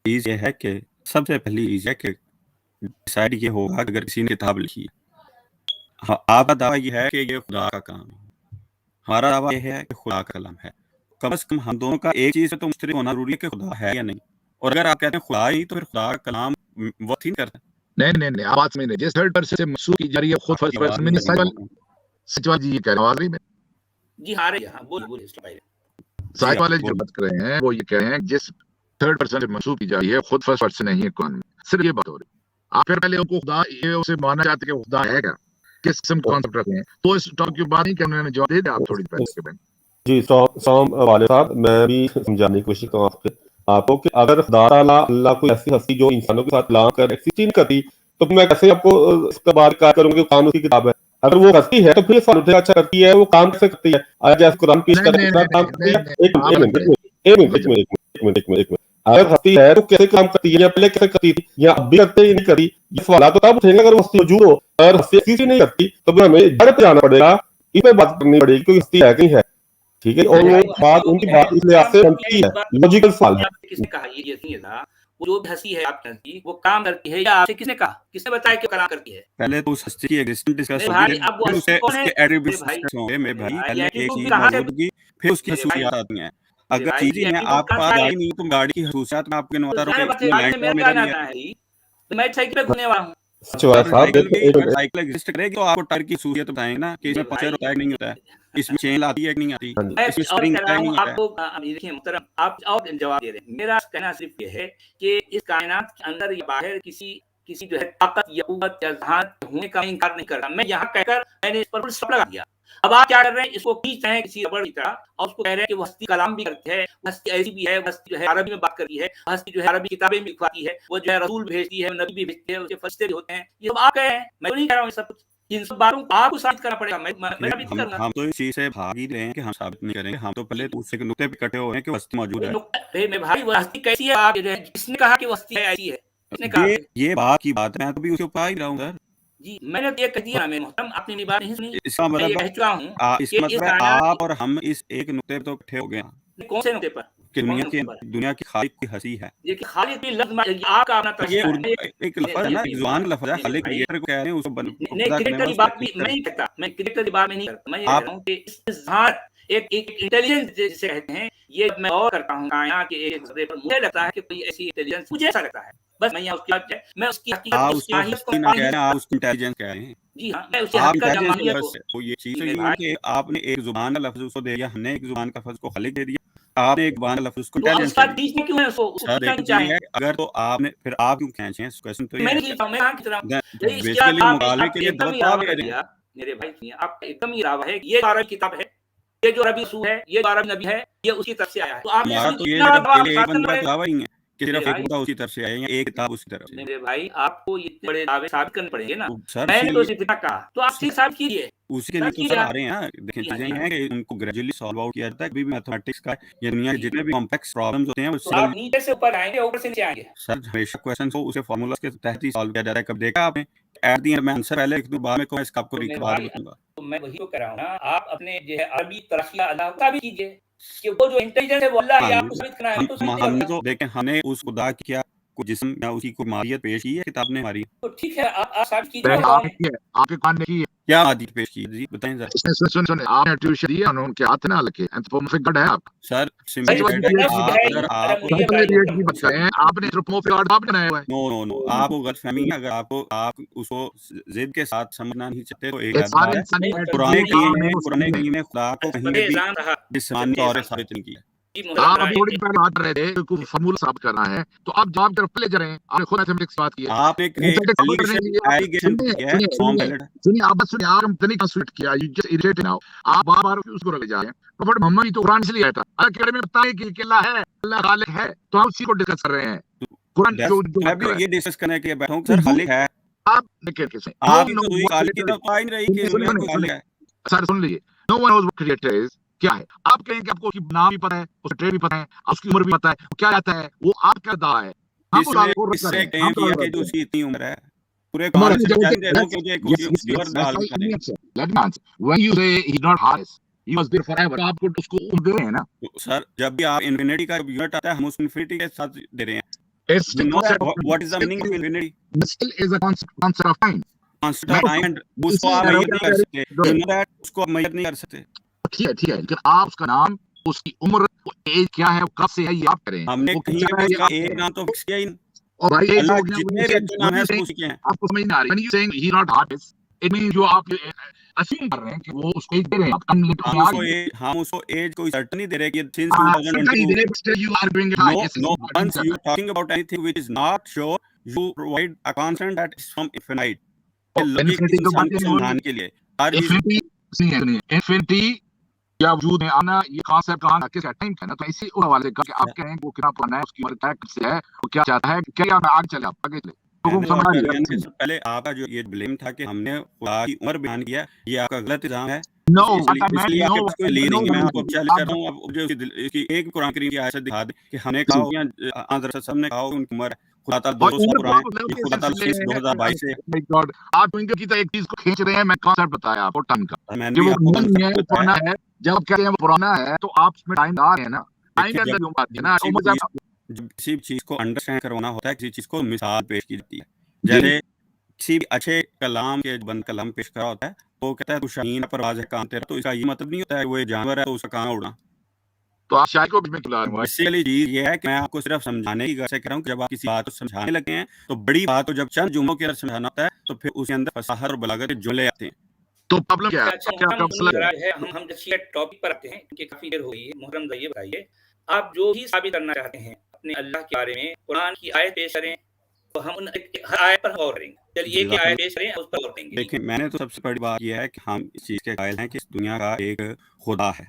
चीज़ ये है कि सबसे पहली चीज़ है कि डिसाइड ये होगा कि अगर किसी ने किताब लिखी है, हाँ, आपका दावा ये है कि ये खुदा का काम है, हमारा दावा ये है कि खुदा का कलाम है। कम से कम हम दोनों का एक चीज़ पे तो मुश्तरक होना ज़रूरी है कि खुदा है या नहीं। और अगर आप कहते हैं खुदा ही, तो फिर खुदा का कलाम वर्थ ही नहीं करता। नहीं, आप बात समझ नहीं। जिस थर्ड पर्सन से मनसूख की जा रही है, वो खुद आपकी फर्स्ट आवाज़ पर्सन में नहीं नहीं। आ रही है। सच वाली जी ये कह रहे हैं, आवाज रही में जी हाँ, आ रही है। हाँ, बोलिए, बोलिए, जी, साहिब आप वाले जो बोलिए। बात कर रहे हैं वो ये कह रहे हैं जिस थर्ड पर्सन से मंसूब की जा रही है, खुद फर्स्ट पर्सन नहीं है कुरान में, सिर्फ ये बात हो रही है। आप फिर पहले उनको खुदा ये उसे मानना चाहते कि खुदा है क्या, किस किस्म का कॉन्सेप्ट रखते हैं, तो इस टॉपिक की बात नहीं कि उन्होंने जवाब दे दिया आप थोड़ी देर पहले। जी सॉम वाले साहब, मैं भी समझाने की कोशिश करूँ आपको कि अगर खुदा ताला अल्लाह कोई ऐसी हस्ती जो इंसानों के साथ कलाम कर एग्जिस्ट नहीं करती, तो मैं कैसे आपको इसका बात क्या करूंगी, कुरान उसकी किताब है। अगर वो हस्ती है तो फिर सवाल उठेगा, अच्छा करती है वो काम कैसे करती है, आज जैसे कुरान पेश कर काम करती है। एक मिनट, अगर हस्ती है तो कैसे काम करती है, या पहले कैसे करती थी, या अब भी करते ही नहीं करती, ये सवाल तो तब उठेंगे अगर हस्ती मौजूद हो। अगर हस्ती नहीं करती तो हमें जड़ पे जाना पड़ेगा, इस पे बात करनी पड़ेगी कि हस्ती है कि है, ठीक है। और वो बात उनकी बात इस लिहाज से बनती है, लॉजिकल सवाल है। किसने कहा ये सुनिए था, वो जो भी हस्ती है आपकी हस्ती वो काम करती है, या आपसे किसने कहा, किसने बताया कि काम करती है? पहले तो उस हस्ती की एग्जिस्टेंस डिस्कस भाई होगी, अब वो फिर हस्ती उसे कौन है? उसके एट्रिब्यूट्स भाई डिस्कस होंगे। मेरे भाई पहले एक एट्रिब्यूट चीज कहाँ से? मौजूदगी, फिर उसकी खसूसियात आती हैं। अगर भाई चीजें हैं एट्रिब्यूट आपके कहाँ पास से आई नहीं, तो गाड़ी की खसूसियात में आपके नवाता सारे रहो बच्चे कि गाड़ी लैंड में क्रूजर मेरा मेरा क्या नहीं आता है। है? तो मैं साइकिल पे घूमने वाला हूँ। साइकिल साइकिल एग्जिस्ट करेगी तो आपको टायर की खसूसियत बताएंगे ना कि इसमें पंचर होता है कि नहीं होता है, इसमें चेन आती है कि नहीं आती, मैं इसमें और स्प्रिंग कह होता रहा है कि हूँ नहीं होता है। आपको, देखिए मुहतरम आप और जवाब दे रहे हैं। मेरा कहना सिर्फ ये है कि इस कायनात के अंदर या बाहर किसी जो है ताकत या कुव्वत या जहान होने का इनकार नहीं कर रहा। मैं यहाँ कहकर मैंने इस पर फुल स्टॉप लगा दिया। अब आप क्या कर रहे हैं, इसको खींच रहे हैं किसी रबड़ की तरह और उसको कह रहे हैं कि वो हस्ती कलाम भी करती है, हस्ती ऐसी भी है, हस्ती जो है अरबी में बात करती है, हस्ती जो है अरबी किताबें भी लिखवाती है, वो जो है रसूल भेजती है, नबी भी भेजती है, उसके फरिश्ते भी होते हैं। ये सब आप कह रहे हैं, मैं तो नहीं कह रहा हूँ। ये सब कुछ इन सब बातों को आपको साबित करना पड़ेगा। मैं साबित नहीं करूंगा। हम तो इस चीज से भाग ही रहे हैं कि हम साबित नहीं करेंगे। हम तो पहले तो उससे नुक्ते पे इकट्ठे हो रहे हैं कि हस्ती मौजूद है। मैं भाई वो हस्ती कैसी है, आप जो है किसने कहा कि वो हस्ती है ऐसी है, किसने कहा? ये बात की बात है, मैं तो भी उसके ऊपर आ ही रहा हूँ सर। जी मैंने तो ये कह दिया, मैं मोहतरम आपने मेरी बात नहीं सुनी। इसका मैं ये मतलब कह चुका हूँ इसका कि इस मतलब कायनात आप और हम इस एक नुक्ते पे तो इकट्ठे हो गए हैं कौन से नुक्ते पर, कि कौन से नुक्ते पर? दुनिया की खालिक की हंसी है। देखिए खालिद भी लफ्ज आपका अपना ये तर्जुमा उर्दू है। एक लफ्ज है ना, एक जुबान लफ्ज है, नहीं, खालिक भाई, क्रिएटर को कह रहे हैं, उसको नहीं पैदा करने क्रिकेटर की वाला बात भी मैं नहीं करता, मैं क्रिकेटर की बात में नहीं करता। मैं ये कह आप- रहा हूँ कि इस जहान एक इंटेलिजेंस जिसे कहते हैं, ये मैं और करता हूँ कायनात के एक जर्रे पर मुझे लगता है कि कोई ऐसी इंटेलिजेंस, मुझे ऐसा लगता है। बस मैं यहाँ उसकी बात है, मैं उसकी हकीकत आप उसकी उसको माहियत को हस्ती ना कह रहे हैं, आप उसको इंटेलिजेंस कह रहे हैं। जी हाँ, मैं उसकी आप हकीकत या इंटेलिजेंस माहियत के को लफ्ज से वो ये चीज जी तो मेरे ये है भाई कि आपने एक जुबान का लफ्ज उसको दे दिया, हमने एक जुबान का लफ्ज को खालिक दे दिया, आपने एक जुबान का लफ्ज उसको तो अब इंटेलिजेंस उसका दे दिया। बीच में क्यों है, उसको सर खींचना एक क्यों तो ये चाहें? है, अगर तो आपने फिर आप क्यों खींचे हैं, क्वेश्चन तो ये मैं है। नहीं खींच रहा हूँ, मैं यहाँ खींच रहा हूँ। इसके बेसिकली बाद मुकाबले आप के लिए एकदम ही दबदबा दावा दे कर रहे हैं। दिया मेरे भाई सुनिए, आप एकदम ही दावा है ये अरबी किताब है, ये जो अरबी रसूल है, ये जो अरबी नबी है, ये उसकी तरफ से आया है। तो आप हमारा तो ये इतना सिर्फ दावा अकेले एक साथ बंदा करने दावा ही है कि मेरे सिर्फ एक भाई बंदा उसकी तरफ से आए या एक किताब उसकी तरफ से। मेरे भाई आपको इतने बड़े दावे साबित करने पड़ेंगे ना। सर मैंने तो इसीलिए सिर्फ इतना कहा, तो आप चीज साबित कीजिए। उसी के लिए तो सर आ रहे हैं ना। देखें जी हाँ, चीजें जी ये हाँ। हैं कि उनको ग्रेजुअली सॉल्व आउट किया जाता है। कभी भी मैथमेटिक्स का या दुनिया के जितने भी कॉम्प्लेक्स प्रॉब्लम्स होते हैं वो तो आप नीचे से ऊपर आएंगे, ऊपर से नीचे आएंगे। सर हमेशा क्वेश्चन को उसे फॉर्मूलाज के तहत ही सॉल्व किया जाता है। कब देखा आपने एट दी एंड मैं आंसर पहले लिख दूं, बाद में कोई इसका आपको तो लिख मेरे के बाद भाई में बताऊंगा। तो मैं वही तो कह रहा हूँ ना, आप अपने जो है अरबी तरक्या अल्लाह का भी कीजिए कि वो जो इंटेलिजेंस है वो अल्लाह है, आपको साबित करना है। तो साबित हमने करूंगा। तो देखें, हमने उस खुदा की क्या कोई जिस्म या उसकी कोई माहियत पेश की है किताब ने हमारी? तो ठीक है, आप साबित कीजिए। पहले आपने की है, आपके कान ने की है। क्या माहियत पेश की है जी बताएं सर। सुन आपने ट्यूशन दिया, उनके हाथ ना लगे, एंथ्रोपोमॉर्फिक गॉड है आप। सर भाई सिंपली वो है क्रिएट कि की है बात ही, अगर है, आप मुझे सबने भाई क्रिएट की बात है, आपने एंथ्रोपोमॉर्फिक गॉड आप बनाया हुआ है। नो आपको गलतफहमी है। अगर आप उसको जिद के साथ समझना नहीं चाहते तो एक ये अलग सारे बात है। इंसानी पुराने एट्रिब्यूट आप कहीं उसको पुराने समझें। कहीं में खुदा को कहीं बड़े भी एहसान रहा। जिस्मानी तौर पर साबित नहीं किया। जी आप मोहतरम अभी थोड़ी देर पहले बात कर रहे थे कि फार्मूला साबित करना है, तो आप जवाब की तरफ पहले जा रहे हैं। आपने खुद मैथमेटिक्स बात की है। आपने एक मैथमेटिक्स साबित करने के लिए आप एलिगेशन सुनिए किया है, सुनिए फॉर्म सुनिए वैलिड है। सुनिए, आप बस सुनिए, आप कंपनी ट्रांसलेट किया, यू जस्ट इरिटेट नाउ। आप बार-बार उसको रख जा रहे हैं। प्रॉफेट मोहम्मद भी तो कुरान से लिया आया था। अल्लाह के बारे में बताएं कि अल्लाह है, अल्लाह खालिक है, तो हम उसी को डिस्कस कर रहे हैं। कुरान जो जो मैं बात भी कर रहा है। ये डिस्कस करने के लिए बैठा हूँ सर, खालिक है। आप देखिए कैसे आपकी तो हुई खालिक की तो आ ही नहीं रही कि दुनिया को खालिक है। सर सुन लीजिए, no one knows what creator is क्या है। आप कहेंगे कि आपको उसकी नाम भी पता है, उसका ट्रेड भी पता है, उसकी उम्र भी पता है, वो क्या आता है, वो आपका दावा है। हम उस दावे को रद्द इससे करें, क्लेम हम किया तो कि जो उसकी इतनी उम्र है, पूरे हमारा कुरान से जब चैलेंज दे दो कि मुझे उसकी उम्र डाल के let me answer. When you say he's not Haris, he was there forever, तो आपको उसको उम्र दे रहे हैं ना। सर जब भी आप इन्फिनिटी का यूनिट आता है हम उसको इन्फिनिटी के साथ दे रहे हैं। It's You the know that concept of what is the meaning of infinity? still is a concept of time. Constant of time and उसको आप मैयर नहीं कर सकते। You know that उसको आप मैयर नहीं कर सकते। ठीक है, लेकिन आप उसका नाम, उसकी उम्र, एज क्या है, कब से है, ये आप करें। हमने वो कहीं कितना पे है, ये उसका आप एक करें। नाम तो फिक्स किया ही नहीं। और भाई अल्लाह जितने भी अच्छे नाम है सब उसके हैं। आपको समझ नहीं आ रही। When you saying he's not Haris, it mean जो आप अस्यूम कर रहे हैं कि वो उसको एज दे रहे हैं, आप अनलिमिटेड हम में आ उसको गए। हम उसको एज कोई सर्ट नहीं दे रहे कि since Certainly 2002 they still you are doing it. no Yes, no I once understand you that. talking about anything which is not sure you provide a constant that is from infinite Oh, लगे infinity किसी की इंसान बात को नहीं हो रही। समझाने के लिए हर चीज Infinity सुनिए, infinity या वजूद में आना, ये कॉन्सेप्ट कहाँ किस टाइम का है ना, तो इसी हवाले का कि आप कह रहे हैं वो कितना पुराना है, उसकी उम्र क्या कब से है, वो क्या चाहता है, क्या मैं आगे चले, आप आगे चले, लोगों को समझ आ रही है। पहले आपका जो ये ब्लेम था कि हमने खुदा की उम्र बयान किया, ये आपका गलत इल्जाम है। No, इसलिए आपके पास कोई लीड नहीं है। मैं आपको चैलेंज कर रहा हूँ, आप जो इसकी एक कुरान करीम की आयत दिखा दें कि हमने कहा हो या हज़रत साहब ने कहा हो उनकी उम्र खुदा ताला 200 साल पुराना है, ये खुदा ताला सिंस 2022 से माय गॉड, आप इनके की तो एक चीज को खींच रहे हैं, मैं कॉन्सेप्ट बताया आपको टाइम का, मैंने कि भी वो आपको नहीं है, वो बताया पुराना है, जब आप कह रहे हैं वो पुराना है, तो आप उसमें टाइम ला रहे हैं ना, टाइम के अंदर जो बात है ना, वो जब किसी चीज को अंडरस्टैंड करवाना होता है, किसी चीज को मिसाल पेश की जाती है। जैसे किसी भी अच्छे कलाम के बंद कलाम पेश करा होता है, वो कहता है तू शाहीन परवाज़ है काम तेरा, तो इसका ये मतलब नहीं होता है वो जानवर है तो उसका कहाँ उड़ना। तो आप शायद को बीच में बेसिकली चीज ये है कि मैं आपको सिर्फ समझाने की वजह से कह रहा हूँ कि जब आप किसी बात को समझाने लगे हैं तो बड़ी बात को जब चंद जुमलों के अंदर समझाना होता है तो फिर उसके अंदर फसाहत और बलागत के जुमले आते हैं। तो प्रॉब्लम क्या है? अच्छा क्या मुहर्रम मसला है? है, हम जैसे टॉपिक पर आते हैं कि काफी देर हो गई है। मुहर्रम ये बताइए, आप जो ही साबित करना चाहते हैं अपने अल्लाह के बारे में, कुरान की आयत पेश करें, तो हम उन हर आयत पर गौर करेंगे। चलिए एक आयत पेश करें, उस पर गौर करेंगे। देखिए, मैंने तो सबसे बड़ी बात ये है कि हम इस चीज़ के कायल हैं कि इस दुनिया का एक खुदा है।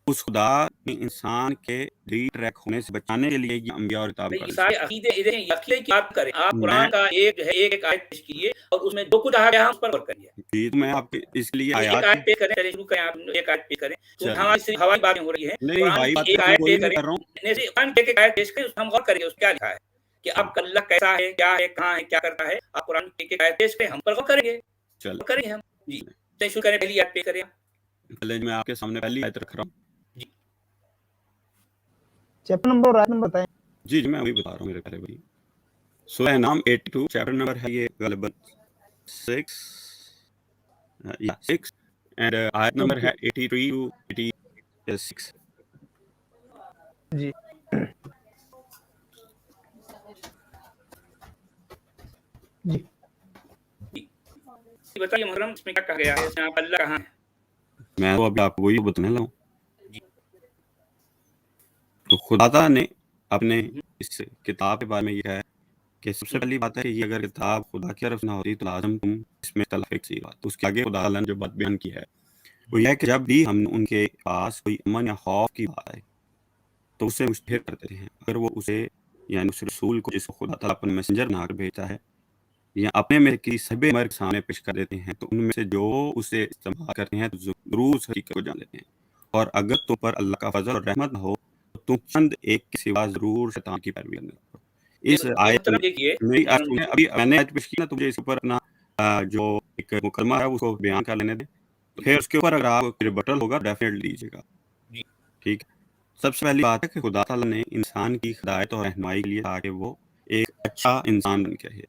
उस खुदा ने इंसान के रीट्रैक होने से बचाने के लिए ये अंबिया और किताबें ये सारे अकीदे अकीदे की बात करें, आप कुरान का एक जो है एक आयत पेश कीजिए और उसमें जो कुछ कहा गया है उस पर गौर करिए। जी, तो मैं आपके इसलिए एक आयत आयत पेश करें, चलिए शुरू करें, आप एक आयत पेश करें। तो चलिए। हमारी सिर्फ हवाई बातें हो रही हैं। नहीं, कुरान हवाई की बातें एक मैं आयत कोई पेश नहीं करें, कर रहा हूँ। जैसे कुरान की एक आयत पेश करें, हम गौर करेंगे उसमें क्या लिखा है कि आपका अल्लाह कैसा है, क्या है, कहाँ है, क्या करता है। आप कुरान की एक आयत पेश करें, हम पर गौर करेंगे। चलो करेंगे हम। जी, चलिए शुरू करें, पहली आयत पेश करें। पहले मैं आपके सामने पहली आयत रख रहा हूँ। जी, चैप्टर नंबर और आयत नंबर बताएं। जी, मैं वही बता रहा हूँ मेरे पहले भाई। सूरह नाम 82 चैप्टर नंबर है ये गलबन 6 6 एंड आयत नंबर है 83 टू 86। जी जी बताइए मुहर्रम इसमें क्या कहा गया है, इसमें आप अल्लाह कहाँ है? मैं तो अभी आपको वही बताने लगा हूँ। जी। तो खुदा ताला ने अपने इस किताब के बारे में ये कहा है कि सबसे पहली बात है कि ये अगर किताब खुदा की तरफ से ना होती तो लाजम तुम इसमें तलफिक सी बात। तो उसके आगे खुदा ताला ने जो बात बयान की है वो यह है कि जब भी हम उनके पास कोई अमन या खौफ की बात आए तो उससे मुश्किल कर देते हैं। अगर वो उसे यानी उस रसूल को जिसको खुदा ताला अपने मैसेंजर बनाकर भेजता है या अपने में की सभी मर्ग सामने पेश कर देते हैं तो उनमें से जो उसे इस्तेमाल करते हैं तो जरूर उस हकीकत को जान लेते हैं। और अगर तुम पर अल्लाह का फजल और रहमत न हो तो तुम चंद एक के सिवा जरूर शैतान की पैरवी करने लगो। इस आयत में देखिए मेरी अभी मैंने आयत पेश की ना, तो मुझे इसके ऊपर अपना जो एक मुकदमा है उसको बयान कर लेने दें, तो फिर उसके ऊपर अगर आप रिबटल होगा डेफिनेटली दीजिएगा। जी। ठीक है, सबसे पहली बात है कि खुदा ताला ने इंसान की हिदायत और रहनुमाई के लिए ताकि वो एक अच्छा इंसान बन के रहे,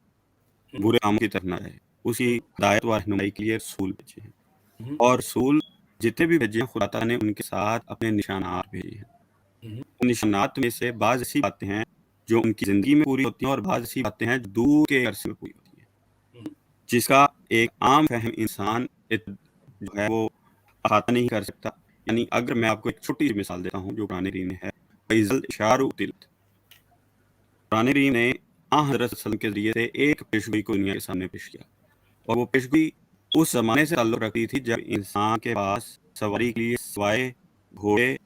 बुरे कामों की तरफ ना रहे, उसी हिदायत व रहनुमाई के लिए रसूल भेजे हैं। और रसूल जितने भी भेजे हैं खुदा ताला ने उनके साथ अपने निशानात भेजे हैं। उन निशानात में से बाज़ ऐसी बातें हैं जो उनकी ज़िंदगी में पूरी होती हैं और बाज़ ऐसी बातें हैं जो दूर के अरसे में पूरी होती हैं, जिसका एक आम फहम इंसान जो है वो अहाता नहीं कर सकता। यानी अगर मैं आपको एक छोटी सी मिसाल देता हूँ जो कुरान करीम में है, फैज़ल इशारू तिलत, कुरान करीम ने हज़रत सल्लल्लाहु अलैहि वसल्लम के ज़रिए से एक पेशगोई को दुनिया के सामने पेश किया और वो पेशगोई उस ज़माने से ताल्लुक़ रखती थी जब इंसान के पास सवारी के लिए सिवाय घोड़े